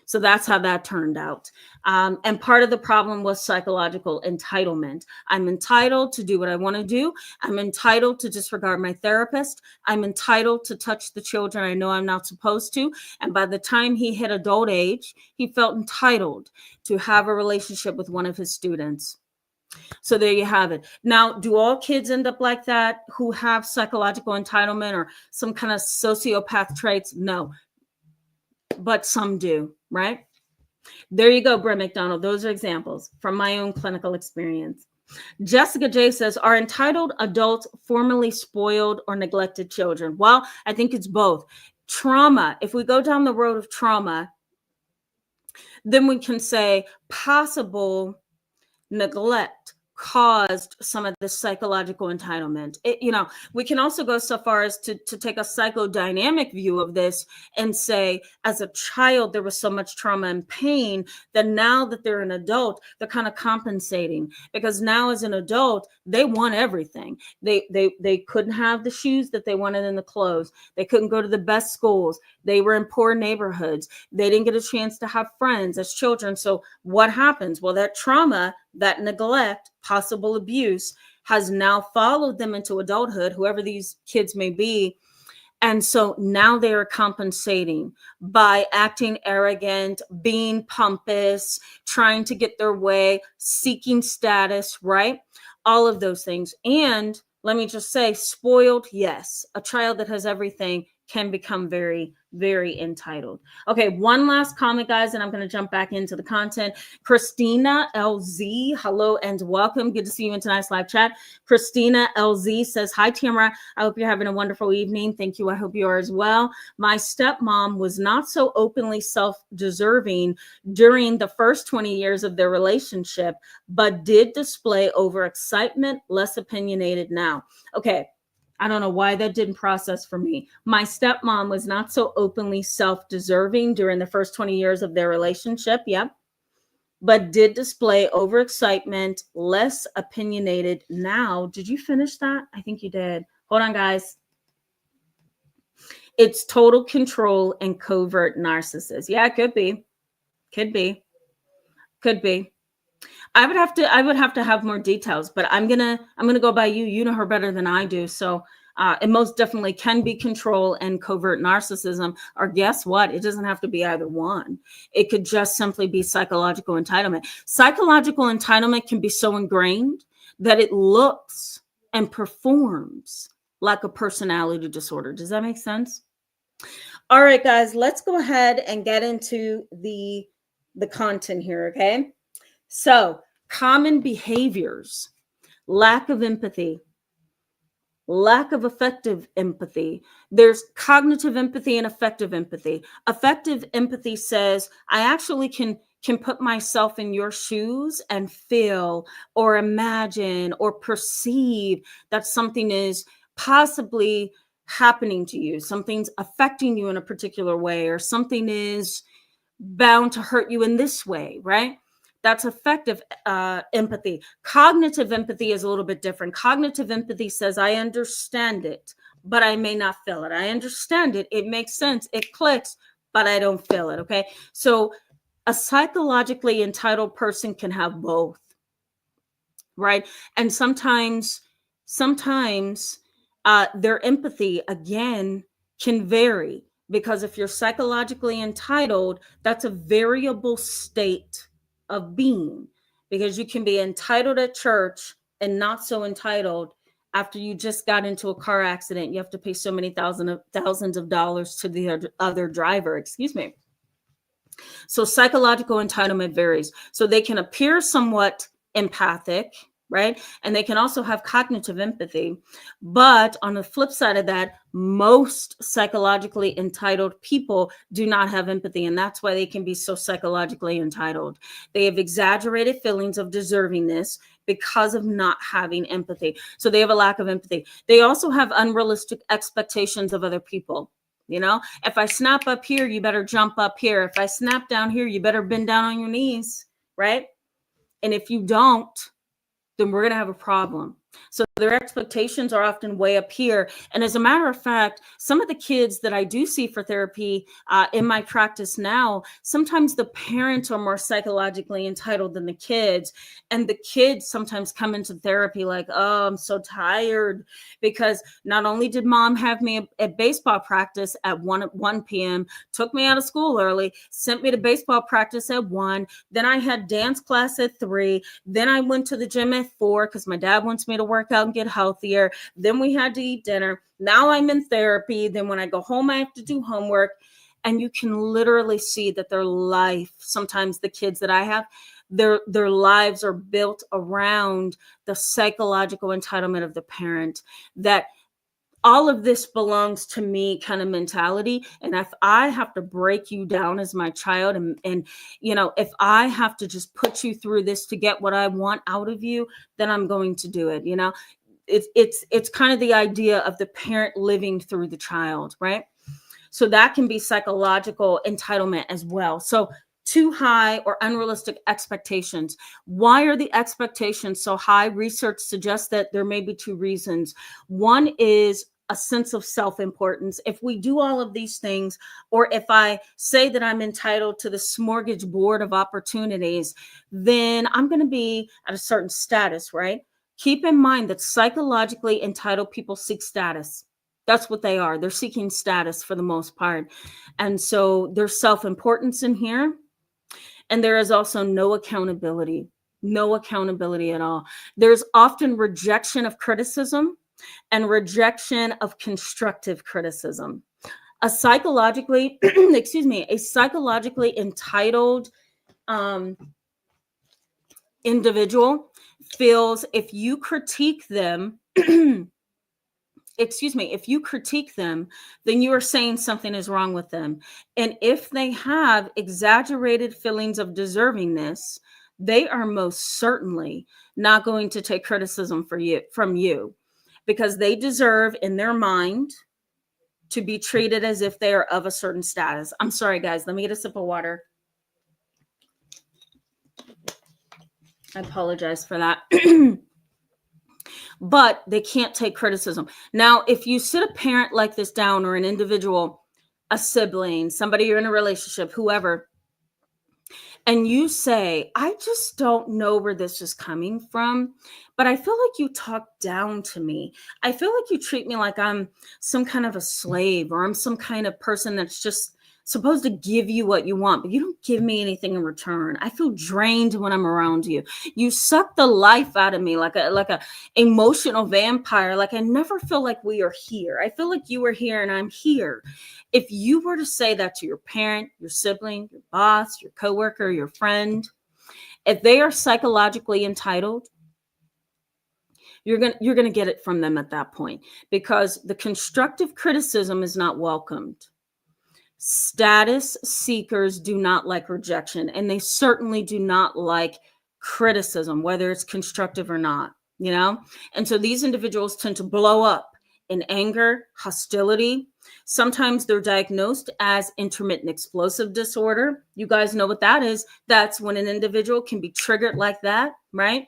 So that's how that turned out. And part of the problem was psychological entitlement. I'm entitled to do what I want to do. I'm entitled to disregard my therapist. I'm entitled to touch the children I know I'm not supposed to. And by the time he hit adult age, he felt entitled to have a relationship with one of his students. So there you have it. Now, do all kids end up like that who have psychological entitlement or some kind of sociopath traits? No. But some do, right? There you go, Brett McDonald. Those are examples from my own clinical experience. Jessica J says, are entitled adults formerly spoiled or neglected children? Well, I think it's both. Trauma, if we go down the road of trauma, then we can say possible neglect caused some of the psychological entitlement. We can also go so far as to take a psychodynamic view of this and say, as a child, there was so much trauma and pain that now that they're an adult, they're kind of compensating, because now as an adult, they want everything. They couldn't have the shoes that they wanted and the clothes. They couldn't go to the best schools. They were in poor neighborhoods. They didn't get a chance to have friends as children. So what happens? Well, that trauma, that neglect, possible abuse has now followed them into adulthood, whoever these kids may be. And so now they are compensating by acting arrogant, being pompous, trying to get their way, seeking status, right? All of those things. And let me just say, spoiled, yes. A child that has everything can become very, very entitled. Okay, one last comment, guys, and I'm going to jump back into the content. Christina LZ, hello and welcome. Good to see you in tonight's live chat. Christina LZ says, hi, Tamara. I hope you're having a wonderful evening. Thank you. I hope you are as well. My stepmom was not so openly self-deserving during the first 20 years of their relationship, but did display over excitement, less opinionated now. Okay. I don't know why that didn't process for me. My stepmom was not so openly self-deserving during the first 20 years of their relationship. Yep. But did display overexcitement, less opinionated now. Did you finish that? I think you did. Hold on, guys. It's total control and covert narcissist. Yeah, it could be. Could be. Could be. I would have to have more details, but I'm gonna go by you. You know her better than I do. So it most definitely can be control and covert narcissism, or guess what? It doesn't have to be either one. It could just simply be psychological entitlement. Psychological entitlement can be so ingrained that it looks and performs like a personality disorder. Does that make sense? All right, guys, let's go ahead and get into the content here, okay? So, common behaviors: lack of empathy, lack of effective empathy. There's cognitive empathy and effective empathy. Effective empathy says, I actually can put myself in your shoes and feel or imagine or perceive that something is possibly happening to you. Something's affecting you in a particular way, or something is bound to hurt you in this way, right? That's effective empathy. Cognitive empathy is a little bit different. Cognitive empathy says, I understand it, but I may not feel it. I understand it. It makes sense. It clicks, but I don't feel it. Okay. So a psychologically entitled person can have both, right? And sometimes their empathy, again, can vary, because if you're psychologically entitled, that's a variable state of being, because you can be entitled at church and not so entitled after you just got into a car accident. You have to pay so many thousands of dollars to the other driver. Excuse me. So psychological entitlement varies. So they can appear somewhat empathic, right? And they can also have cognitive empathy. But on the flip side of that, most psychologically entitled people do not have empathy. And that's why they can be so psychologically entitled. They have exaggerated feelings of deservingness because of not having empathy. So they have a lack of empathy. They also have unrealistic expectations of other people. You know, if I snap up here, you better jump up here. If I snap down here, you better bend down on your knees, right? And if you don't, then we're going to have a problem. So their expectations are often way up here. And as a matter of fact, some of the kids that I do see for therapy in my practice now, sometimes the parents are more psychologically entitled than the kids. And the kids sometimes come into therapy like, oh, I'm so tired, because not only did mom have me at baseball practice at 1 p.m., took me out of school early, sent me to baseball practice at 1, then I had dance class at 3, then I went to the gym at 4 because my dad wants me to work out and get healthier. Then we had to eat dinner. Now I'm in therapy. Then when I go home, I have to do homework. And you can literally see that their life, sometimes the kids that I have, their lives are built around the psychological entitlement of the parent, that all of this belongs to me kind of mentality. And if I have to break you down as my child, and you know, if I have to just put you through this to get what I want out of you, then I'm going to do it. You know, it's kind of the idea of the parent living through the child, right? So that can be psychological entitlement as well. So too high or unrealistic expectations. Why are the expectations so high? Research suggests that there may be 2 reasons. One is a sense of self-importance. If we do all of these things, or if I say that I'm entitled to the smorgasbord of opportunities, then I'm going to be at a certain status, right? Keep in mind that psychologically entitled people seek status. That's what they are. They're seeking status for the most part. And so there's self-importance in here. And there is also no accountability at all. There's often rejection of criticism and rejection of constructive criticism. A psychologically, a psychologically entitled individual feels if you critique them, if you critique them, then you are saying something is wrong with them. And if they have exaggerated feelings of deservingness, they are most certainly not going to take criticism from you, because they deserve in their mind to be treated as if they are of a certain status. I'm sorry, guys. Let me get a sip of water. I apologize for that. But they can't take criticism. Now, if you sit a parent like this down, or an individual, a sibling, somebody you're in a relationship, whoever, and you say, I just don't know where this is coming from, but I feel like you talk down to me. I feel like you treat me like I'm some kind of a slave, or I'm some kind of person that's just supposed to give you what you want, but you don't give me anything in return. I feel drained when I'm around you. You suck the life out of me like a emotional vampire. Like I never feel like we are here. I feel like you are here and I'm here. If you were to say that to your parent, your sibling, your boss, your coworker, your friend, if they are psychologically entitled, you're going to get it from them at that point, because the constructive criticism is not welcomed. Status seekers do not like rejection, and they certainly do not like criticism, whether it's constructive or not, you know? And so these individuals tend to blow up in anger, hostility. Sometimes they're diagnosed as intermittent explosive disorder. You guys know what that is. That's when an individual can be triggered like that, right?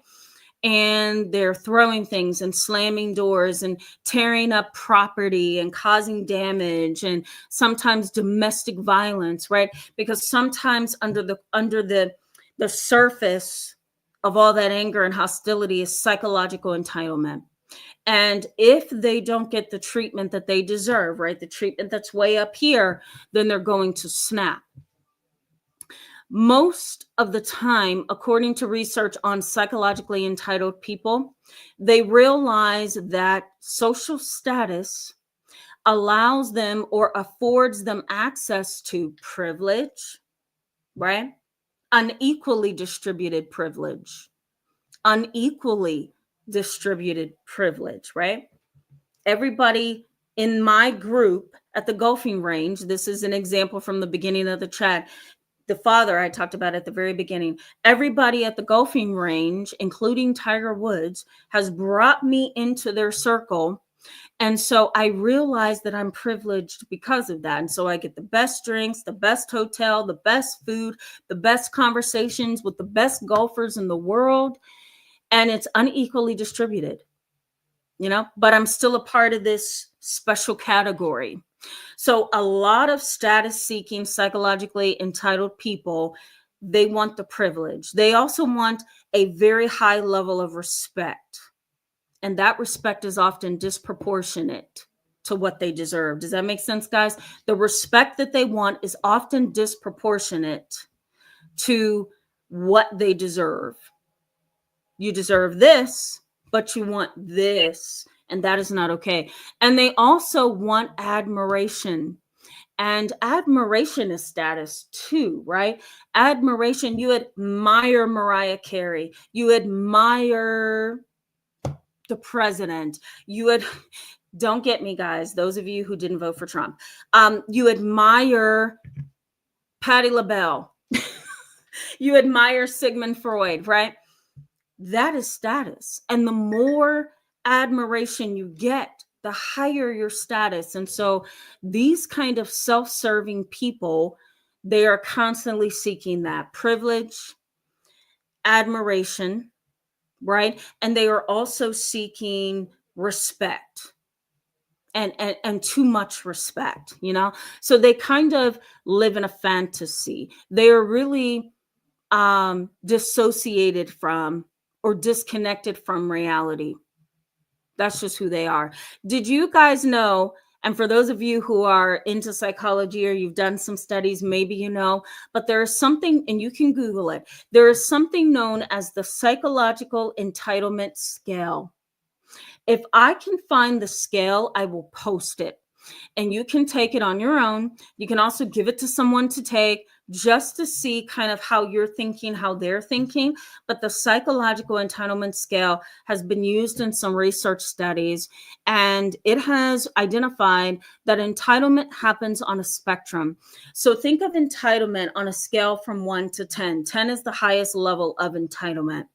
And they're throwing things and slamming doors and tearing up property and causing damage, and sometimes domestic violence, right? Because sometimes under the surface of all that anger and hostility is psychological entitlement. And if they don't get the treatment that they deserve, right, the treatment that's way up here, then they're going to snap. Most of the time, according to research on psychologically entitled people, they realize that social status allows them or affords them access to privilege, right? Unequally distributed privilege. Unequally distributed privilege, right? Everybody in my group at the golfing range, this is an example from the beginning of the chat. The father I talked about at the very beginning, everybody at the golfing range, including Tiger Woods, has brought me into their circle. And so I realize that I'm privileged because of that. And so I get the best drinks, the best hotel, the best food, the best conversations with the best golfers in the world. And it's unequally distributed, but I'm still a part of this special category. So a lot of status seeking, psychologically entitled people, they want the privilege. They also want a very high level of respect. And that respect is often disproportionate to what they deserve. Does that make sense, guys? The respect that they want is often disproportionate to what they deserve. You deserve this, but you want this, and that is not okay. And they also want admiration. And admiration is status too, right? Admiration, you admire Mariah Carey. You admire the president. Don't get me, guys, those of you who didn't vote for Trump. You admire Patti LaBelle. You admire Sigmund Freud, right? That is status. And the more admiration you get, the higher your status. And so these kind of self-serving people, they are constantly seeking that privilege, admiration, right? And they are also seeking respect and too much respect, So they kind of live in a fantasy. They are really dissociated from or disconnected from reality. That's just who they are. Did you guys know, and for those of you who are into psychology or you've done some studies, maybe you know, but there is something, and you can Google it, there is something known as the psychological entitlement scale. If I can find the scale, I will post it. And you can take it on your own. You can also give it to someone to take just to see kind of how you're thinking, how they're thinking. But the psychological entitlement scale has been used in some research studies, and it has identified that entitlement happens on a spectrum. So think of entitlement on a scale from 1 to 10. 10 is the highest level of entitlement.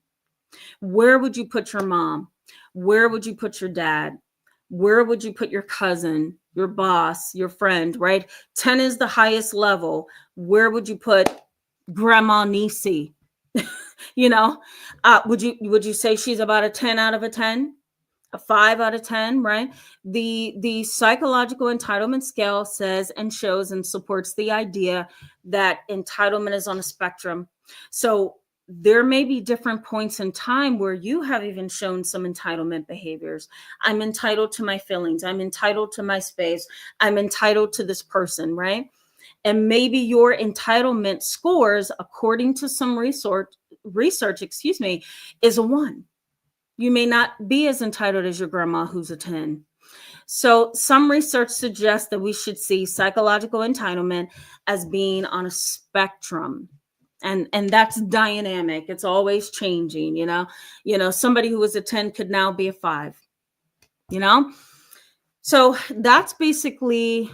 Where would you put your mom? Where would you put your dad? Where would you put your cousin, your boss, your friend, right? 10 is the highest level. Where would you put Grandma Nisi? Would you say she's about a 10 out of a 10? A 5 out of 10, right? The psychological entitlement scale says and shows and supports the idea that entitlement is on a spectrum. So there may be different points in time where you have even shown some entitlement behaviors. I'm entitled to my feelings. I'm entitled to my space. I'm entitled to this person, right? And maybe your entitlement scores, according to some research, is a 1. You may not be as entitled as your grandma who's a 10. So some research suggests that we should see psychological entitlement as being on a spectrum. And that's dynamic. It's always changing, somebody who was a 10 could now be a 5, So that's basically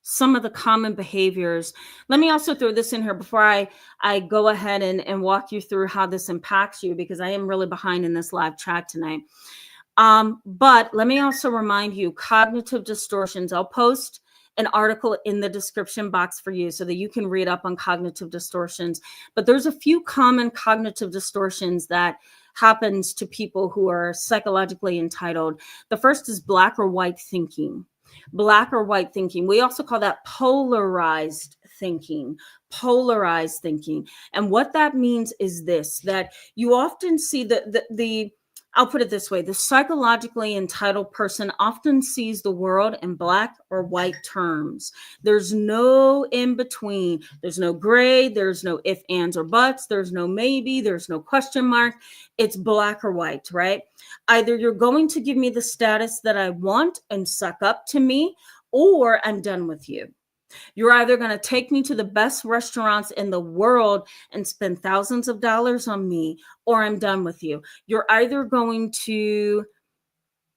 some of the common behaviors. Let me also throw this in here before I go ahead and walk you through how this impacts you, because I am really behind in this live chat tonight. But let me also remind you, cognitive distortions. I'll post an article in the description box for you so that you can read up on cognitive distortions. But there's a few common cognitive distortions that happens to people who are psychologically entitled. The first is black or white thinking. Black or white thinking. We also call that polarized thinking. Polarized thinking. And what that means is this, that you often see the I'll put it this way. The psychologically entitled person often sees the world in black or white terms. There's no in between. There's no gray. There's no if, ands, or buts. There's no maybe. There's no question mark. It's black or white, right? Either you're going to give me the status that I want and suck up to me, or I'm done with you. You're either going to take me to the best restaurants in the world and spend thousands of dollars on me, or I'm done with you. You're either going to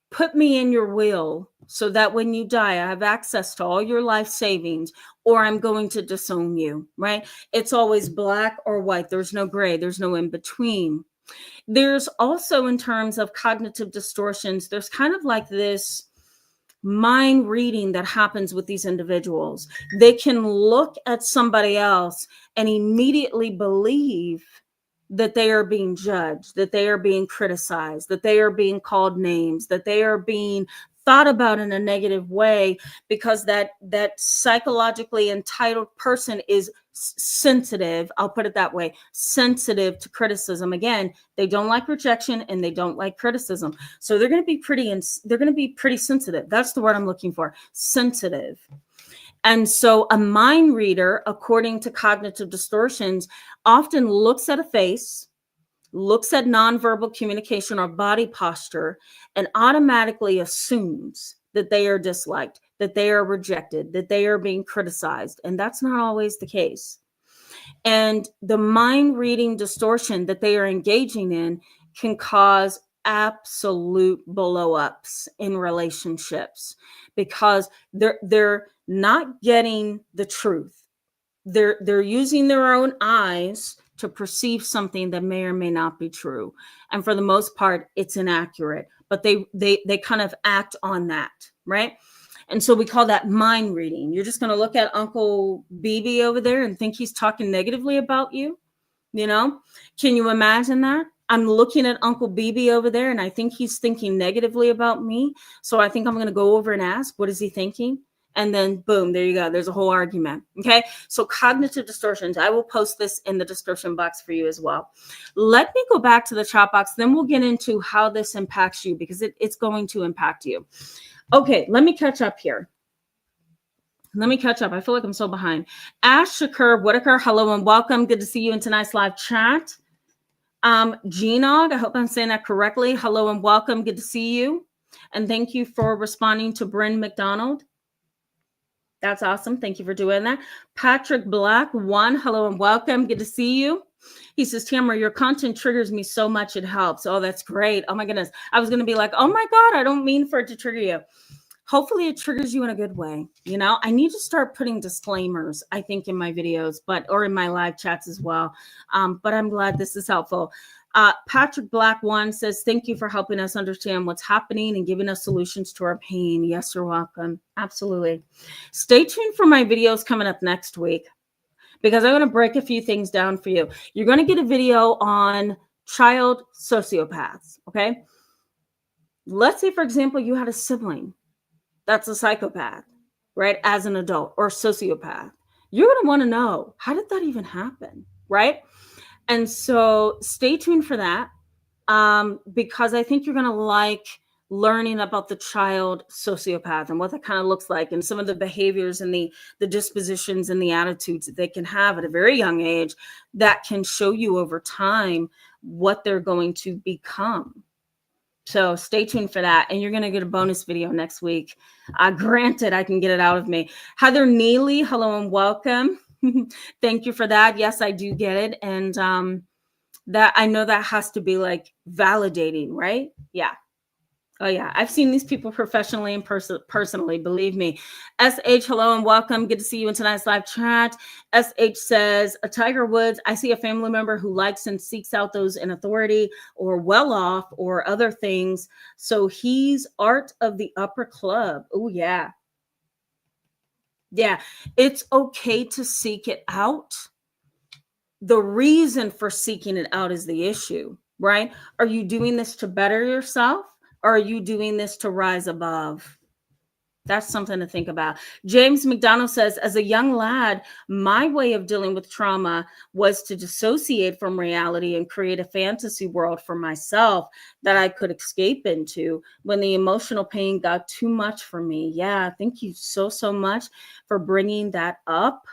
put me in your will so that when you die, I have access to all your life savings, or I'm going to disown you, right? It's always black or white. There's no gray. There's no in between. There's also, in terms of cognitive distortions, there's kind of like this mind reading that happens with these individuals. They can look at somebody else and immediately believe that they are being judged, that they are being criticized, that they are being called names, that they are being thought about in a negative way, because that psychologically entitled person is sensitive, I'll put it that way, sensitive to criticism. Again, they don't like rejection and they don't like criticism. So they're going to be pretty sensitive. That's the word I'm looking for, sensitive. And so a mind reader, according to cognitive distortions, often looks at a face, looks at nonverbal communication or body posture, and automatically assumes that they are disliked, that they are rejected, that they are being criticized. And that's not always the case. And the mind reading distortion that they are engaging in can cause absolute blow ups in relationships, because they're not getting the truth. They're using their own eyes to perceive something that may or may not be true. And for the most part, it's inaccurate, but they kind of act on that, right? And so we call that mind reading. You're just going to look at Uncle BB over there and think he's talking negatively about you. You know, can you imagine that? I'm looking at Uncle BB over there and I think he's thinking negatively about me. So I think I'm going to go over and ask, what is he thinking? And then boom, there you go. There's a whole argument. Okay. So cognitive distortions, I will post this in the description box for you as well. Let me go back to the chat box. Then we'll get into how this impacts you, because it's going to impact you. Okay. Let me catch up here. I feel like I'm so behind. Ash Shakur Whitaker, hello and welcome. Good to see you in tonight's live chat. Genog, I hope I'm saying that correctly. Hello and welcome. Good to see you. And thank you for responding to Bryn McDonald. That's awesome. Thank you for doing that. Patrick Black, hello and welcome. Good to see you. He says, Tamara, your content triggers me so much. It helps. Oh, that's great. Oh my goodness. I was going to be like, oh my God, I don't mean for it to trigger you. Hopefully it triggers you in a good way. You know, I need to start putting disclaimers, I think, in my videos, or in my live chats as well. But I'm glad this is helpful. Patrick Black says, thank you for helping us understand what's happening and giving us solutions to our pain. Yes, you're welcome. Absolutely. Stay tuned for my videos coming up next week, because I'm going to break a few things down for you. You're going to get a video on child sociopaths. Okay. Let's say, for example, you had a sibling that's a psychopath, right? As an adult, or sociopath. You're going to want to know, how did that even happen? Right? And so stay tuned for that, because I think you're going to like learning about the child sociopath and what that kind of looks like, and some of the behaviors and the dispositions and the attitudes that they can have at a very young age that can show you over time what they're going to become. So stay tuned for that. And you're going to get a bonus video next week. Granted, I can get it out of me. Heather Neely, hello and welcome. Thank you for that. Yes, I do get it. And that, I know that has to be like validating, right? Yeah. Oh yeah. I've seen these people professionally and personally, believe me. SH, hello and welcome. Good to see you in tonight's live chat. SH says, Tiger Woods, I see a family member who likes and seeks out those in authority or well off or other things. So he's art of the upper club. Oh yeah. Yeah. It's okay to seek it out. The reason for seeking it out is the issue, right? Are you doing this to better yourself? Or are you doing this to rise above? That's something to think about. James McDonald says, as a young lad, my way of dealing with trauma was to dissociate from reality and create a fantasy world for myself that I could escape into when the emotional pain got too much for me. Yeah, thank you so much for bringing that up.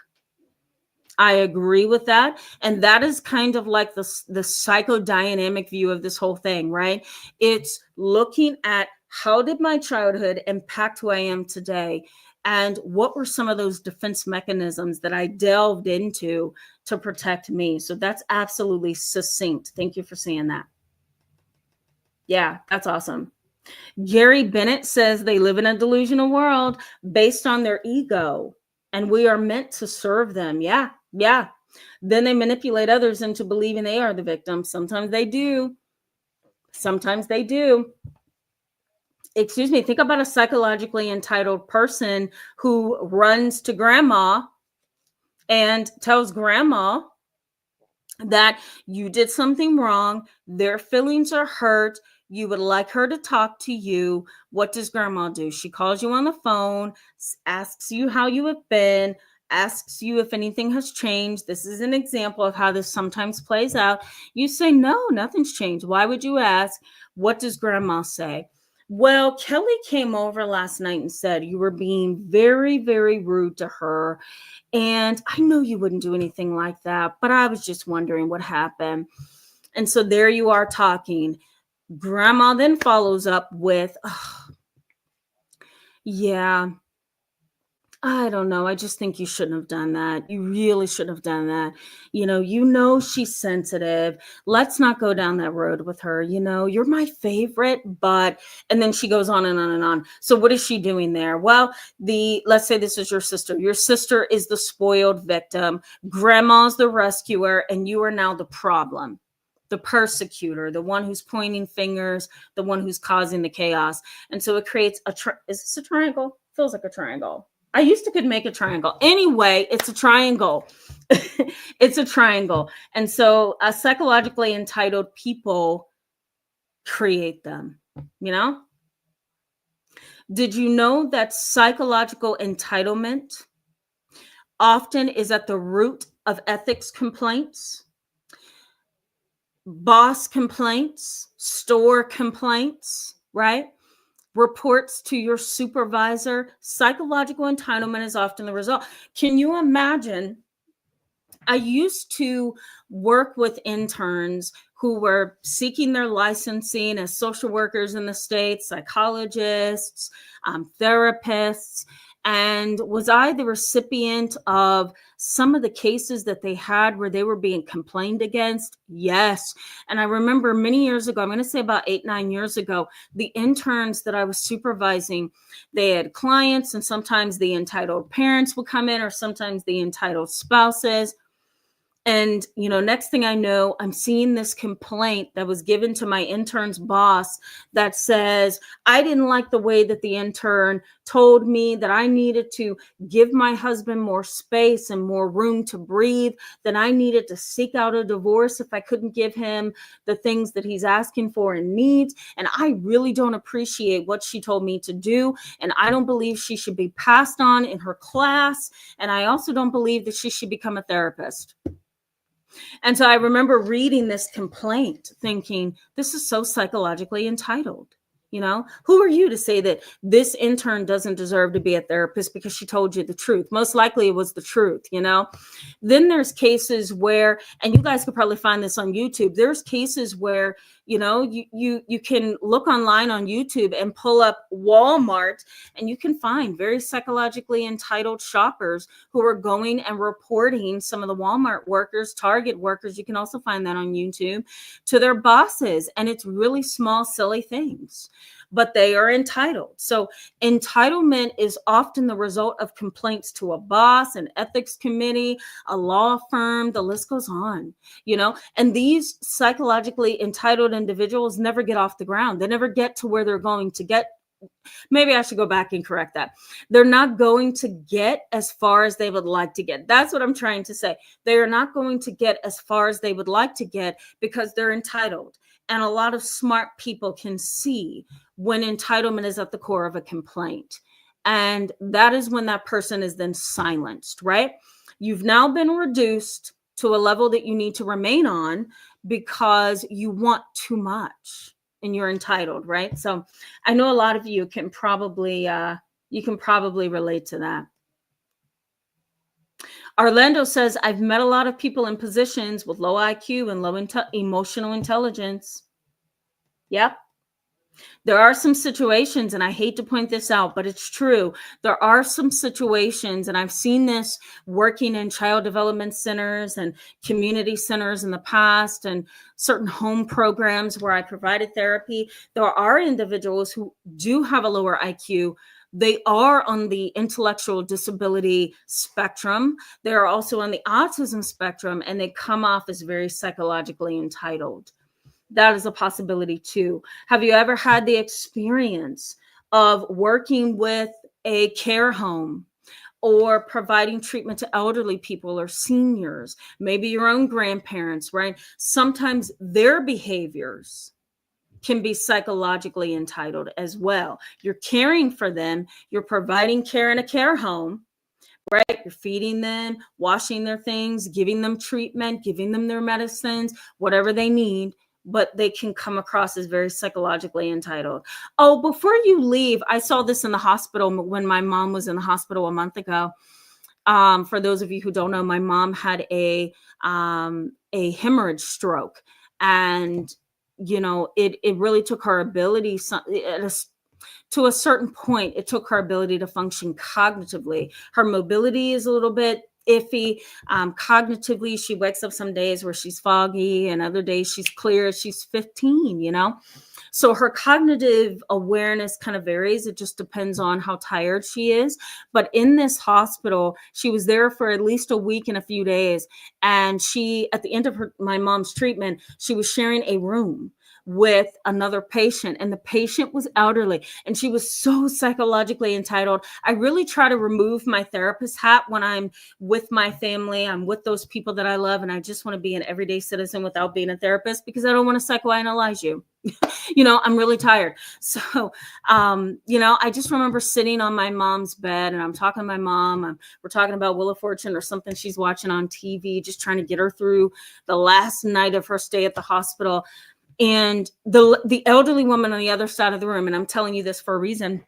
I agree with that. And that is kind of like the psychodynamic view of this whole thing, right? It's looking at, how did my childhood impact who I am today? And what were some of those defense mechanisms that I delved into to protect me? So that's absolutely succinct. Thank you for saying that. Yeah, that's awesome. Gary Bennett says they live in a delusional world based on their ego, and we are meant to serve them. Yeah, yeah. Then they manipulate others into believing they are the victim. Sometimes they do. Sometimes they do. Excuse me. Think about a psychologically entitled person who runs to grandma and tells grandma that you did something wrong, their feelings are hurt, you would like her to talk to you. What does grandma do? She calls you on the phone, asks you how you have been, asks you if anything has changed. This is an example of how this sometimes plays out. You say, no, nothing's changed. Why would you ask? What does grandma say? Well, Kelly came over last night and said you were being very, very rude to her. And I know you wouldn't do anything like that, but I was just wondering what happened. And so there you are talking. Grandma then follows up with, oh, yeah, I don't know. I just think you shouldn't have done that. You really shouldn't have done that. You know she's sensitive. Let's not go down that road with her. You're my favorite, but, and then she goes on and on and on. So what is she doing there? Well, let's say this is your sister. Your sister is the spoiled victim. Grandma's the rescuer, and you are now the problem, the persecutor, the one who's pointing fingers, the one who's causing the chaos. And so it creates is this a triangle? Feels like a triangle. I used to could make a triangle. Anyway, it's a triangle. It's a triangle. And so psychologically entitled people create them, Did you know that psychological entitlement often is at the root of ethics complaints, boss complaints, store complaints, right? Reports to your supervisor? Psychological entitlement is often the result. Can you imagine? I used to work with interns who were seeking their licensing as social workers in the States, psychologists, therapists, and was I the recipient of some of the cases that they had where they were being complained against? Yes. And I remember many years ago, I'm going to say about 8-9 years ago, the interns that I was supervising, they had clients, and sometimes the entitled parents would come in, or sometimes the entitled spouses. And, next thing I know, I'm seeing this complaint that was given to my intern's boss that says, I didn't like the way that the intern told me that I needed to give my husband more space and more room to breathe, that I needed to seek out a divorce if I couldn't give him the things that he's asking for and needs. And I really don't appreciate what she told me to do. And I don't believe she should be passed on in her class. And I also don't believe that she should become a therapist. And so I remember reading this complaint thinking, this is so psychologically entitled. Who are you to say that this intern doesn't deserve to be a therapist because she told you the truth? Most likely it was the truth, Then there's cases where, and you guys could probably find this on YouTube, there's cases where, you can look online on YouTube and pull up Walmart, and you can find very psychologically entitled shoppers who are going and reporting some of the Walmart workers, Target workers, you can also find that on YouTube, to their bosses. And it's really small, silly things, but they are entitled. So entitlement is often the result of complaints to a boss, an ethics committee, a law firm, the list goes on, and these psychologically entitled individuals never get off the ground. They never get to where they're going to get. Maybe I should go back and correct that. They're not going to get as far as they would like to get. That's what I'm trying to say. They are not going to get as far as they would like to get because they're entitled. And a lot of smart people can see when entitlement is at the core of a complaint. And that is when that person is then silenced, right? You've now been reduced to a level that you need to remain on because you want too much and you're entitled, right? So I know a lot of you can probably relate to that. Orlando says, I've met a lot of people in positions with low IQ and low emotional intelligence. Yep. There are some situations, and I hate to point this out, but it's true. There are some situations, and I've seen this working in child development centers and community centers in the past and certain home programs where I provided therapy. There are individuals who do have a lower IQ. They are on the intellectual disability spectrum. They are also on the autism spectrum, and they come off as very psychologically entitled. That is a possibility too. Have you ever had the experience of working with a care home or providing treatment to elderly people or seniors, maybe your own grandparents, right? Sometimes their behaviors can be psychologically entitled as well. You're caring for them, you're providing care in a care home, right? You're feeding them, washing their things, giving them treatment, giving them their medicines, whatever they need, but they can come across as very psychologically entitled. Oh, before you leave, I saw this in the hospital when my mom was in the hospital a month ago. For those of you who don't know, my mom had a hemorrhage stroke, and it really took her ability to a certain point. It took her ability to function cognitively. Her mobility is a little bit iffy. Cognitively, she wakes up some days where she's foggy and other days she's clear. She's 15. So her cognitive awareness kind of varies. It just depends on how tired she is. But in this hospital, she was there for at least a week and a few days. And she, at the end of my mom's treatment, she was sharing a room with another patient, and the patient was elderly, and she was so psychologically entitled. I really try to remove my therapist hat when I'm with my family. I'm with those people that I love, and I just want to be an everyday citizen without being a therapist, because I don't want to psychoanalyze you. I'm really tired. So, I just remember sitting on my mom's bed, and I'm talking to my mom. We're talking about Wheel of Fortune or something she's watching on TV, just trying to get her through the last night of her stay at the hospital. And the elderly woman on the other side of the room, and I'm telling you this for a reason,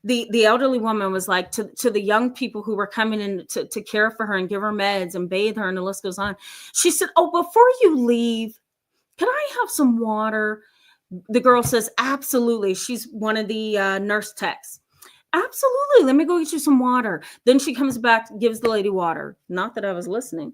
the elderly woman was like, to the young people who were coming in to care for her and give her meds and bathe her, and the list goes on. She said, "Oh, before you leave, can I have some water?" The girl says, "Absolutely." She's one of the nurse techs. "Absolutely. Let me go get you some water." Then she comes back, gives the lady water. Not that I was listening.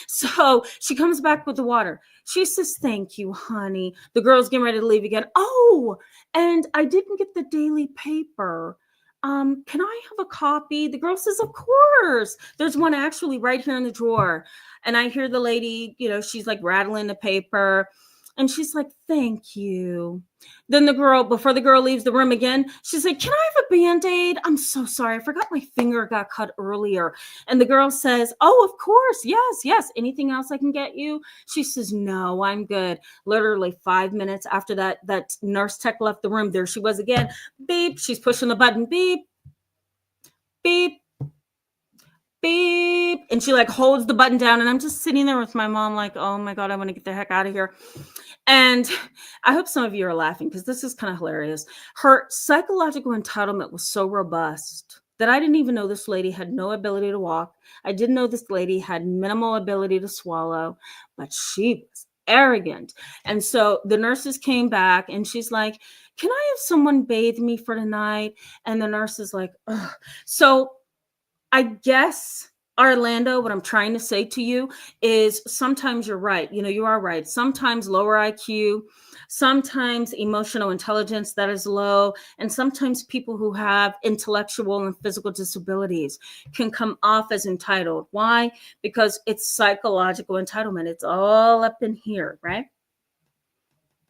So she comes back with the water. She says, "Thank you, honey." The girl's getting ready to leave again. "Oh, and I didn't get the daily paper. Can I have a copy?" The girl says, "Of course. There's one actually right here in the drawer." And I hear the lady, she's like rattling the paper. And she's like, "Thank you." Then before the girl leaves the room again, she's like, "Can I have a Band-Aid? I'm so sorry. I forgot my finger got cut earlier." And the girl says, "Oh, of course. Yes. Anything else I can get you?" She says, "No, I'm good." Literally 5 minutes after that nurse tech left the room, there she was again. Beep. She's pushing the button. Beep, beep, beep. And she like holds the button down. And I'm just sitting there with my mom like, oh my God, I want to get the heck out of here. And I hope some of you are laughing, because this is kind of hilarious. Her psychological entitlement was so robust that I didn't even know this lady had no ability to walk. I didn't know this lady had minimal ability to swallow, but she was arrogant. And so the nurses came back, and she's like, "Can I have someone bathe me for tonight?" And the nurse is like, ugh. So I guess, Orlando, what I'm trying to say to you is sometimes you're right. You are right. Sometimes lower IQ, sometimes emotional intelligence that is low, and sometimes people who have intellectual and physical disabilities can come off as entitled. Why? Because it's psychological entitlement. It's all up in here, right?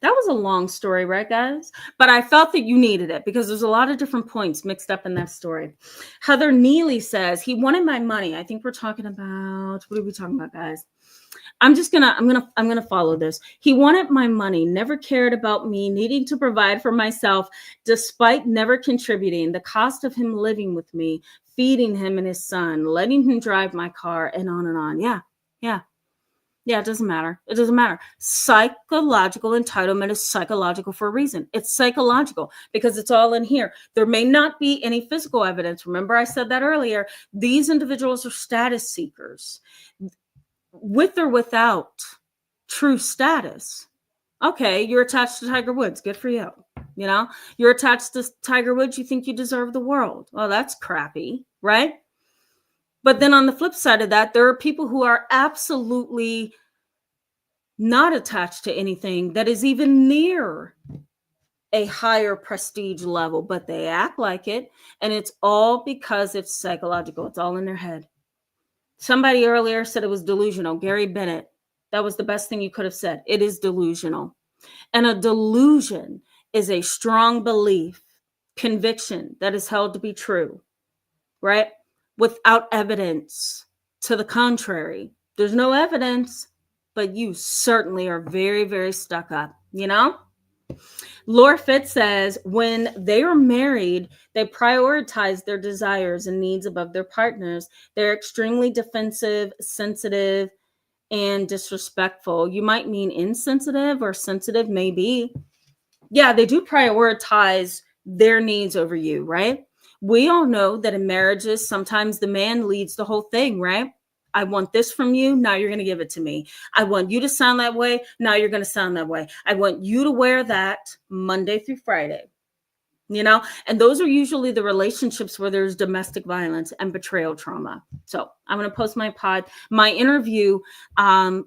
That was a long story, right, guys? But I felt that you needed it, because there's a lot of different points mixed up in that story. Heather Neely says, "He wanted my money." I think we're talking about, what are we talking about, guys? I'm gonna follow this. "He wanted my money, never cared about me needing to provide for myself, despite never contributing. The cost of him living with me, feeding him and his son, letting him drive my car, and on and on." Yeah, it doesn't matter. It doesn't matter. Psychological entitlement is psychological for a reason. It's psychological because it's all in here. There may not be any physical evidence. Remember, I said that earlier. These individuals are status seekers. With or without true status, Okay, you're attached to Tiger Woods. Good for you. You know, you're attached to Tiger Woods. You think you deserve the world. Well, that's crappy, right? But then on the flip side of that, there are people who are absolutely not attached to anything that is even near a higher prestige level, but they act like it. And it's all because it's psychological. It's all in their head. Somebody earlier said it was delusional. Gary Bennett. That was the best thing you could have said. It is delusional. And a delusion is a strong belief, conviction that is held to be true, right? Without evidence to the contrary. There's no evidence, but you certainly are very, very stuck up, you know? Laura Fitz says, when they are married, they prioritize their desires and needs above their partners. They're extremely defensive, sensitive, and disrespectful. You might mean insensitive or sensitive, maybe. Yeah, they do prioritize their needs over you, right? We all know that in marriages, sometimes the man leads the whole thing, right? I want this from you. Now you're going to give it to me. I want you to sound that way. Now you're going to sound that way. I want you to wear that Monday through Friday, you know? And those are usually the relationships where there's domestic violence and betrayal trauma. So I'm going to post my interview on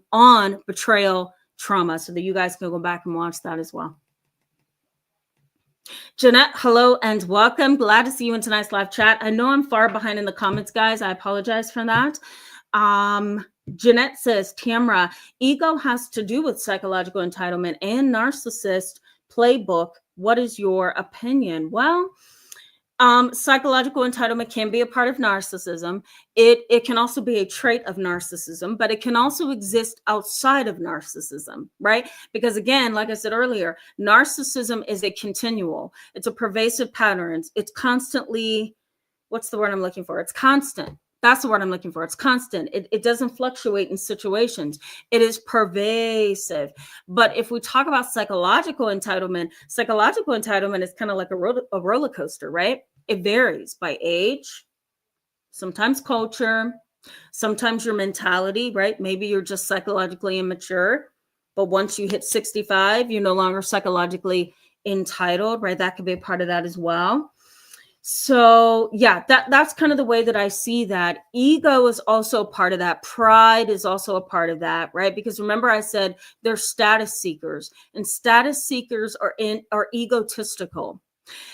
betrayal trauma so that you guys can go back and watch that as well. Jeanette, hello and welcome. Glad to see you in tonight's live chat. I know I'm far behind in the comments, guys. I apologize for that. Jeanette says, Tamara, ego has to do with psychological entitlement and narcissist playbook. What is your opinion? Well, psychological entitlement can be a part of narcissism. It can also be a trait of narcissism, but it can also exist outside of narcissism, right? Because again, like I said earlier, narcissism is a continual. It's a pervasive pattern. It's constantly, what's the word I'm looking for? It's constant. That's the word I'm looking for. It's constant. It doesn't fluctuate in situations. It is pervasive. But if we talk about psychological entitlement is kind of like a roller coaster, right? It varies by age, sometimes culture, sometimes your mentality, right? Maybe you're just psychologically immature, but once you hit 65, you're no longer psychologically entitled, right? That could be a part of that as well. So yeah, that's kind of the way that I see that. Ego is also part of that. Pride is also a part of that, right? Because remember I said they're status seekers, and status seekers are egotistical.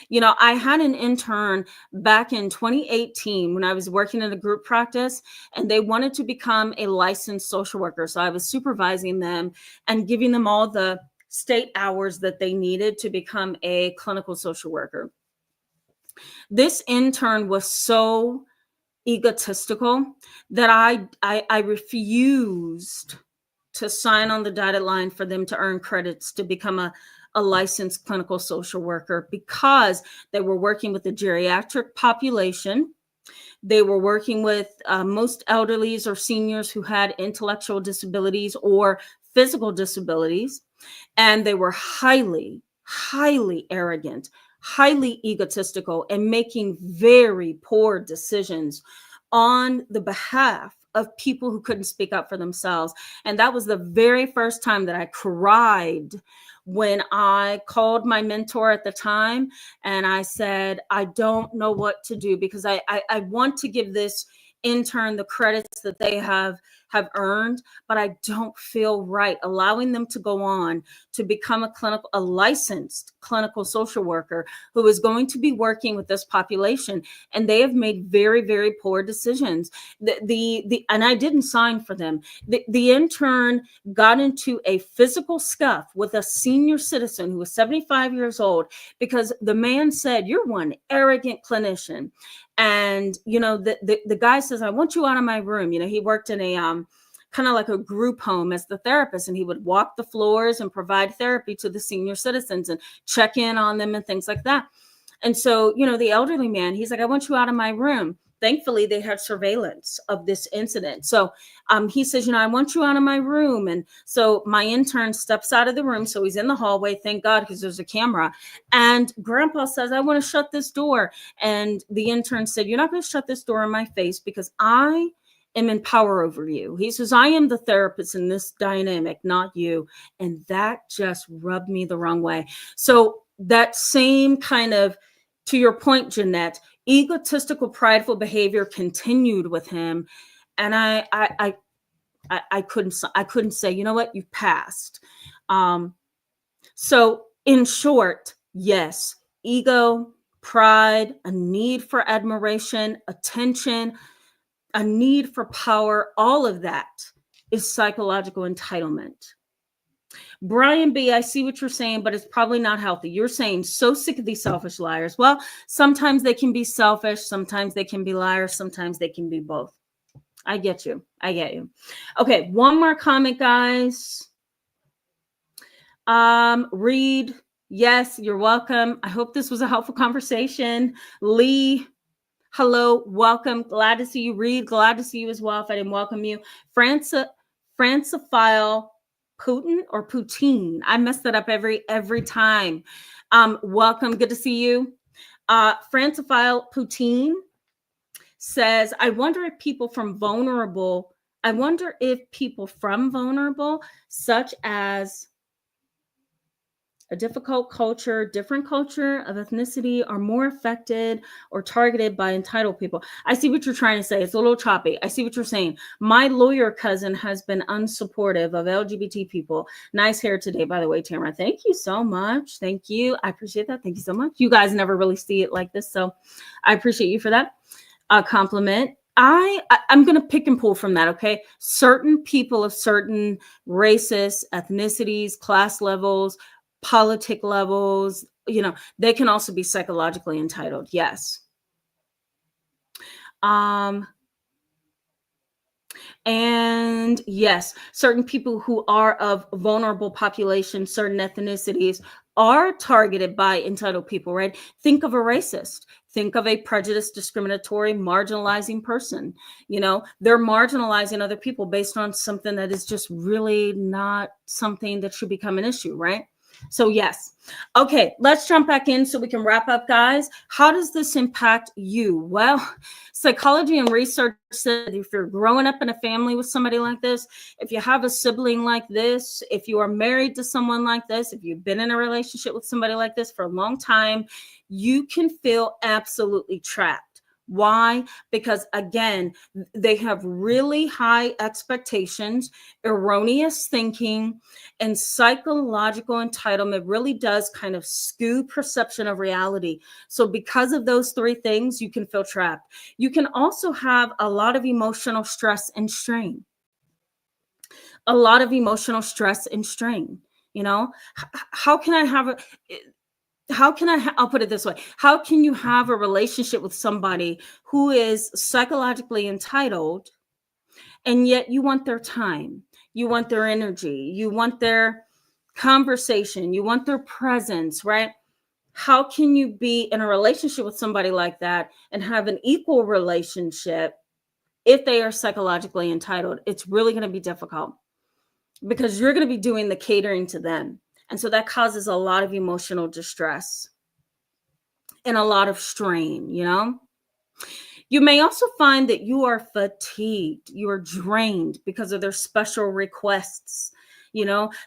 You know, I had an intern back in 2018 when I was working in a group practice, and they wanted to become a licensed social worker. So I was supervising them and giving them all the state hours that they needed to become a clinical social worker. This intern was so egotistical that I refused to sign on the dotted line for them to earn credits to become a licensed clinical social worker, because they were working with the geriatric population. They were working with most elderlies or seniors who had intellectual disabilities or physical disabilities. And they were highly, highly arrogant, highly egotistical, and making very poor decisions on the behalf of people who couldn't speak up for themselves. And that was the very first time that I cried when I called my mentor at the time and I said, I don't know what to do, because I want to give this intern the credits that they have earned, but I don't feel right allowing them to go on to become a licensed clinical social worker who is going to be working with this population. And they have made very, very poor decisions. And I didn't sign for them. The intern got into a physical scuff with a senior citizen who was 75 years old because the man said, "You're one arrogant clinician." And, you know, the guy says, "I want you out of my room." You know, he worked in a kind of like a group home as the therapist, and he would walk the floors and provide therapy to the senior citizens and check in on them and things like that. And so, you know, the elderly man, he's like, "I want you out of my room." Thankfully, they had surveillance of this incident. So he says, "You know, I want you out of my room." And so my intern steps out of the room. So he's in the hallway, thank God, because there's a camera. And Grandpa says, "I want to shut this door." And the intern said, "You're not going to shut this door in my face, because I am in power over you. He says, I am the therapist in this dynamic, not you. And that just rubbed me the wrong way. So that same kind of, to your point, Jeanette, egotistical, prideful behavior continued with him. And I couldn't say, you know what, you've passed. So in short, yes, ego, pride, a need for admiration, attention, a need for power, all of that is psychological entitlement. Brian B., I see what you're saying, but it's probably not healthy. You're saying, so sick of these selfish liars. Well, sometimes they can be selfish, sometimes they can be liars, sometimes they can be both. I get you. I get you. Okay, one more comment, guys. Reed, yes, you're welcome. I hope this was a helpful conversation. Lee, hello, welcome. Glad to see you. Reed, glad to see you as well. If I didn't welcome you. Francophile Putin or Poutine. I mess that up every time. Welcome. Good to see you. Francophile Poutine says, I wonder if people from vulnerable, such as a difficult culture, different culture of ethnicity, are more affected or targeted by entitled people. I see what you're trying to say. It's a little choppy. I see what you're saying. My lawyer cousin has been unsupportive of LGBT people. Nice hair today, by the way, Tamara. Thank you so much. Thank you. I appreciate that. Thank you so much. You guys never really see it like this, so I appreciate you for that compliment. I'm going to pick and pull from that, okay? Certain people of certain races, ethnicities, class levels, politic levels, they can also be psychologically entitled. Yes. And yes, certain people who are of vulnerable populations, certain ethnicities, are targeted by entitled people, right? Think of a racist. Think of a prejudiced, discriminatory, marginalizing person. They're marginalizing other people based on something that is just really not something that should become an issue, right? So yes. Okay, let's jump back in so we can wrap up, guys. How does this impact you? Well, psychology and research said if you're growing up in a family with somebody like this, if you have a sibling like this, if you are married to someone like this, if you've been in a relationship with somebody like this for a long time, you can feel absolutely trapped. Why? Because again, they have really high expectations, erroneous thinking, and psychological entitlement really does kind of skew perception of reality. So because of those three things, you can feel trapped. You can also have a lot of emotional stress and strain. I'll put it this way. How can you have a relationship with somebody who is psychologically entitled and yet you want their time, you want their energy, you want their conversation, you want their presence, right? How can you be in a relationship with somebody like that and have an equal relationship if they are psychologically entitled? It's really going to be difficult because you're going to be doing the catering to them. And so that causes a lot of emotional distress and a lot of strain, You may also find that you are fatigued, you are drained because of their special requests.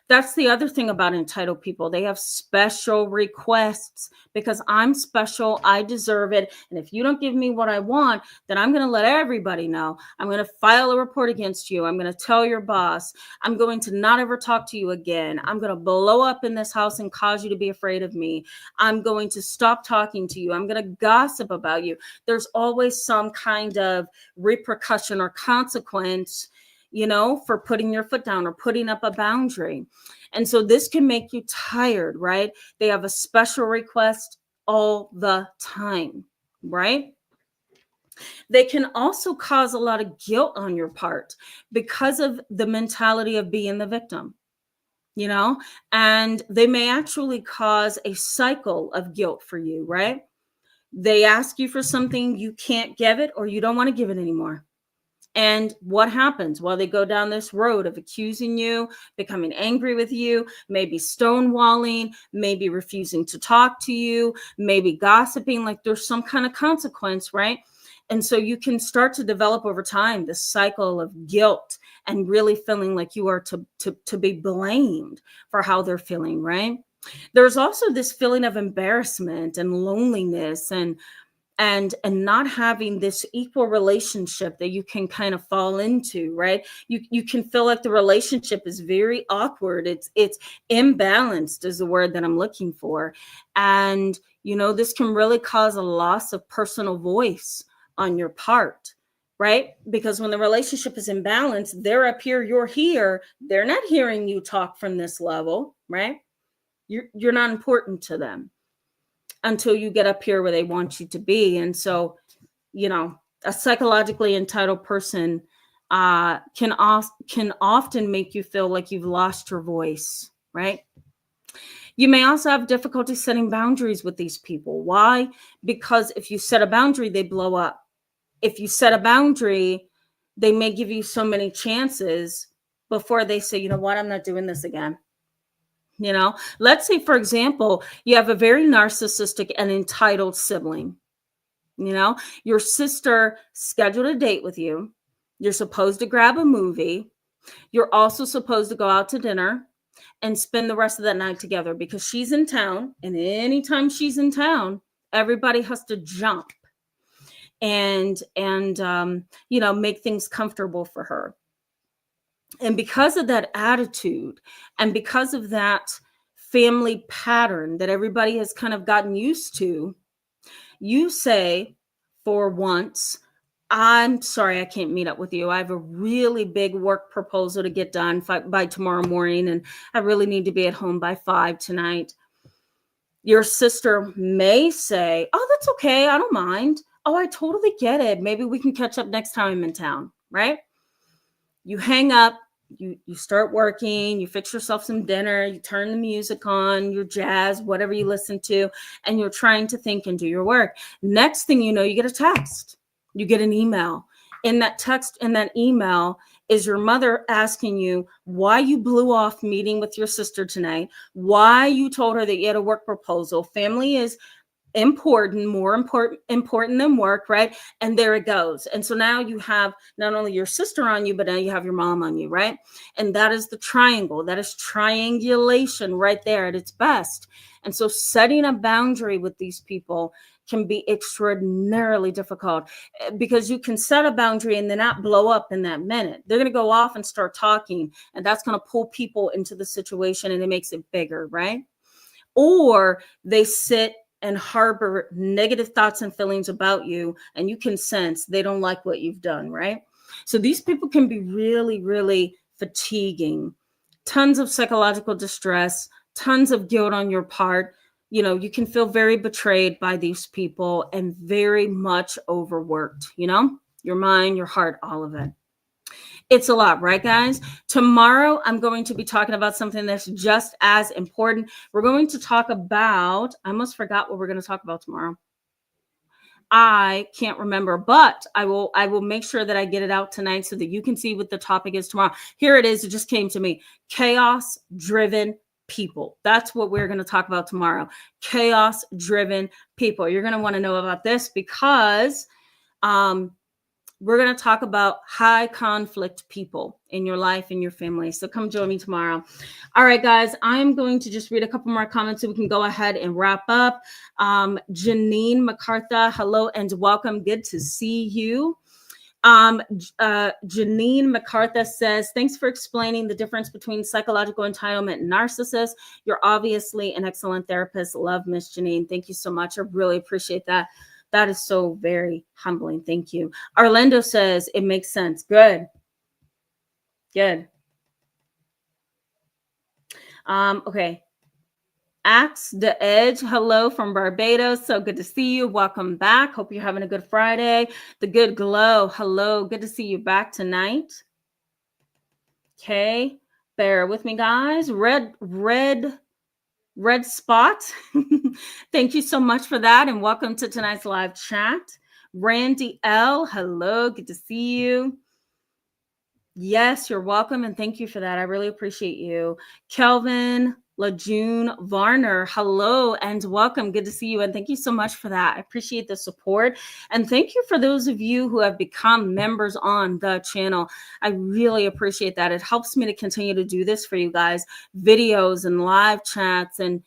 That's the other thing about entitled people. They have special requests because I'm special. I deserve it. And if you don't give me what I want, then I'm going to let everybody know. I'm going to file a report against you. I'm going to tell your boss. I'm going to not ever talk to you again. I'm going to blow up in this house and cause you to be afraid of me. I'm going to stop talking to you. I'm going to gossip about you. There's always some kind of repercussion or consequence for putting your foot down or putting up a boundary. And so this can make you tired, right? They have a special request all the time, right? They can also cause a lot of guilt on your part because of the mentality of being the victim, and they may actually cause a cycle of guilt for you, right? They ask you for something, you can't give it, or you don't want to give it anymore. And what happens? Well, they go down this road of accusing you, becoming angry with you, maybe stonewalling, maybe refusing to talk to you, maybe gossiping, like there's some kind of consequence, right? And so you can start to develop over time this cycle of guilt and really feeling like you are to be blamed for how they're feeling, right? There's also this feeling of embarrassment and loneliness and not having this equal relationship that you can kind of fall into, right? You can feel like the relationship is very awkward. It's imbalanced is the word that I'm looking for. And this can really cause a loss of personal voice on your part, right? Because when the relationship is imbalanced, they're up here, you're here, they're not hearing you talk from this level, right? You're not important to them until you get up here where they want you to be. And so, a psychologically entitled person can often make you feel like you've lost your voice, right? You may also have difficulty setting boundaries with these people. Why? Because if you set a boundary, they blow up. If you set a boundary, they may give you so many chances before they say, you know what, I'm not doing this again. Let's say, for example, you have a very narcissistic and entitled sibling. Your sister scheduled a date with you. You're supposed to grab a movie. You're also supposed to go out to dinner and spend the rest of that night together because she's in town. And anytime she's in town, everybody has to jump and make things comfortable for her. And because of that attitude and because of that family pattern that everybody has kind of gotten used to, you say, for once, I'm sorry, I can't meet up with you. I have a really big work proposal to get done by tomorrow morning, and I really need to be at home by 5 tonight. Your sister may say, oh, that's okay. I don't mind. Oh, I totally get it. Maybe we can catch up next time I'm in town, right? You hang up. You start working, you fix yourself some dinner, you turn the music on, your jazz, whatever you listen to, and you're trying to think and do your work. Next thing you know, you get a text, you get an email. In that text, in that email, is your mother asking you why you blew off meeting with your sister tonight, why you told her that you had a work proposal. Family is more important than work, right? And there it goes. And so now you have not only your sister on you, but now you have your mom on you, right? And that is the triangle. That is triangulation right there at its best. And so setting a boundary with these people can be extraordinarily difficult because you can set a boundary and then not blow up in that minute. They're going to go off and start talking, and that's going to pull people into the situation, and it makes it bigger, right? Or they sit and harbor negative thoughts and feelings about you, and you can sense they don't like what you've done, right? So these people can be really, really fatiguing. Tons of psychological distress, tons of guilt on your part. You can feel very betrayed by these people and very much overworked, your mind, your heart, all of it. It's a lot, right, guys? Tomorrow, I'm going to be talking about something that's just as important. We're going to talk about, I almost forgot what we're going to talk about tomorrow. I can't remember, but I will make sure that I get it out tonight so that you can see what the topic is tomorrow. Here it is. It just came to me. Chaos-driven people. That's what we're going to talk about tomorrow. Chaos-driven people. You're going to want to know about this because we're going to talk about high conflict people in your life and your family. So come join me tomorrow. All right, guys, I'm going to just read a couple more comments so we can go ahead and wrap up. Janine MacArthur, hello and welcome. Good to see you. Janine MacArthur says, thanks for explaining the difference between psychological entitlement and narcissist. You're obviously an excellent therapist. Love, Miss Janine. Thank you so much. I really appreciate that. That is so very humbling. Thank you. Orlando says it makes sense. Good. Okay. Axe the Edge. Hello from Barbados. So good to see you. Welcome back. Hope you're having a good Friday. The Good Glow. Hello. Good to see you back tonight. Okay. Bear with me, guys. Red Spot. Thank you so much for that. And welcome to tonight's live chat. Randy L. Hello. Good to see you. Yes, you're welcome. And thank you for that. I really appreciate you. Kelvin LaJune Varner, hello and welcome. Good to see you. And thank you so much for that. I appreciate the support. And thank you for those of you who have become members on the channel. I really appreciate that. It helps me to continue to do this for you guys, videos and live chats. And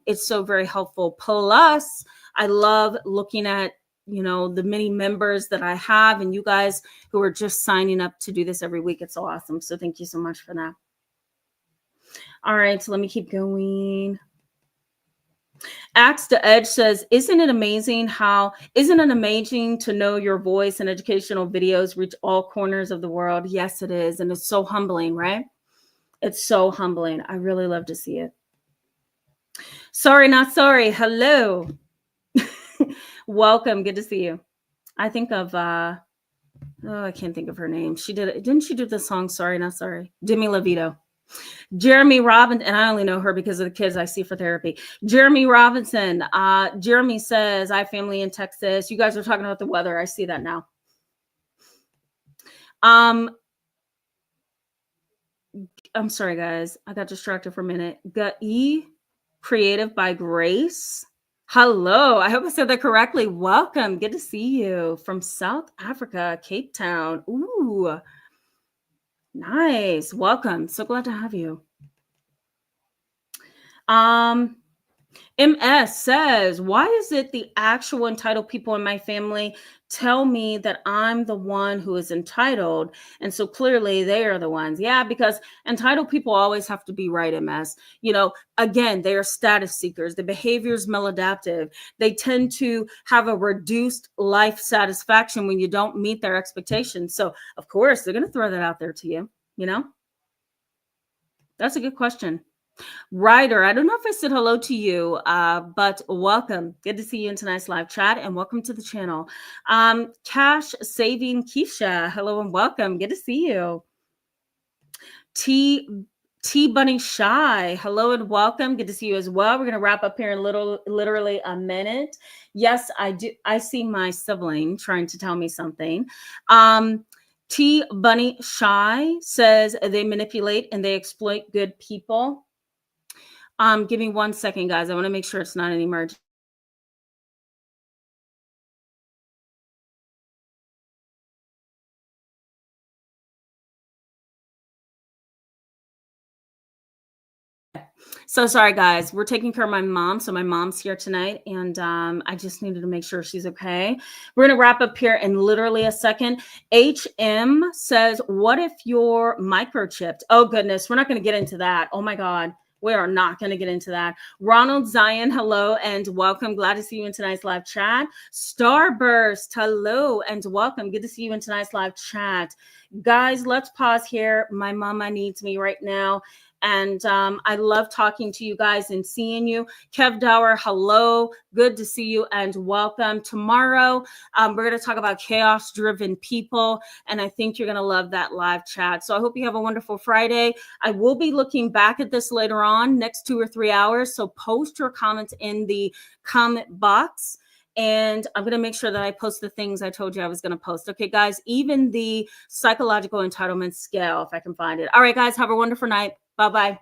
it's so very helpful. Plus, I love looking at the many members that I have and you guys who are just signing up to do this every week. It's so awesome. So thank you so much for that. All right, so let me keep going. Axe to Edge says, isn't it amazing to know your voice and educational videos reach all corners of the world? Yes, it is. And it's so humbling, right? It's so humbling. I really love to see it. Sorry, not sorry. Hello. Welcome. Good to see you. I think of, I can't think of her name. Didn't she do the song Sorry, Not Sorry? Demi Lovato. Jeremy Robinson, and I only know her because of the kids I see for therapy. Jeremy Robinson. Jeremy says, I have family in Texas. You guys are talking about the weather. I see that now. I'm sorry, guys. I got distracted for a minute. Creative by Grace. Hello. I hope I said that correctly. Welcome. Good to see you from South Africa, Cape Town. Ooh. Nice. Welcome. So glad to have you. MS says, why is it the actual entitled people in my family tell me that I'm the one who is entitled? And so clearly they are the ones. Yeah, because entitled people always have to be right, MS. Again, they are status seekers. The behavior is maladaptive. They tend to have a reduced life satisfaction when you don't meet their expectations. So of course, they're going to throw that out there to you. That's a good question. Ryder, I don't know if I said hello to you, but welcome. Good to see you in tonight's live chat and welcome to the channel. Cash Saving Keisha, hello and welcome. Good to see you. T Bunny Shy, hello and welcome. Good to see you as well. We're going to wrap up here in literally a minute. Yes, I do. I see my sibling trying to tell me something. T Bunny Shy says they manipulate and they exploit good people. Give me 1 second, guys. I want to make sure it's not an emergency. So sorry, guys. We're taking care of my mom. So my mom's here tonight, and I just needed to make sure she's okay. We're going to wrap up here in literally a second. HM says, what if you're microchipped? Oh, goodness. We're not going to get into that. Oh, my God. We are not going to get into that. Ronald Zion, hello and welcome. Glad to see you in tonight's live chat. Starburst, hello and welcome. Good to see you in tonight's live chat. Guys, let's pause here. My mama needs me right now. And I love talking to you guys and seeing you. Kev Dower, hello. Good to see you and welcome. Tomorrow, we're going to talk about chaos-driven people. And I think you're going to love that live chat. So I hope you have a wonderful Friday. I will be looking back at this later on, next 2 or 3 hours. So post your comments in the comment box. And I'm going to make sure that I post the things I told you I was going to post. Okay, guys, even the psychological entitlement scale, if I can find it. All right, guys, have a wonderful night. Bye-bye.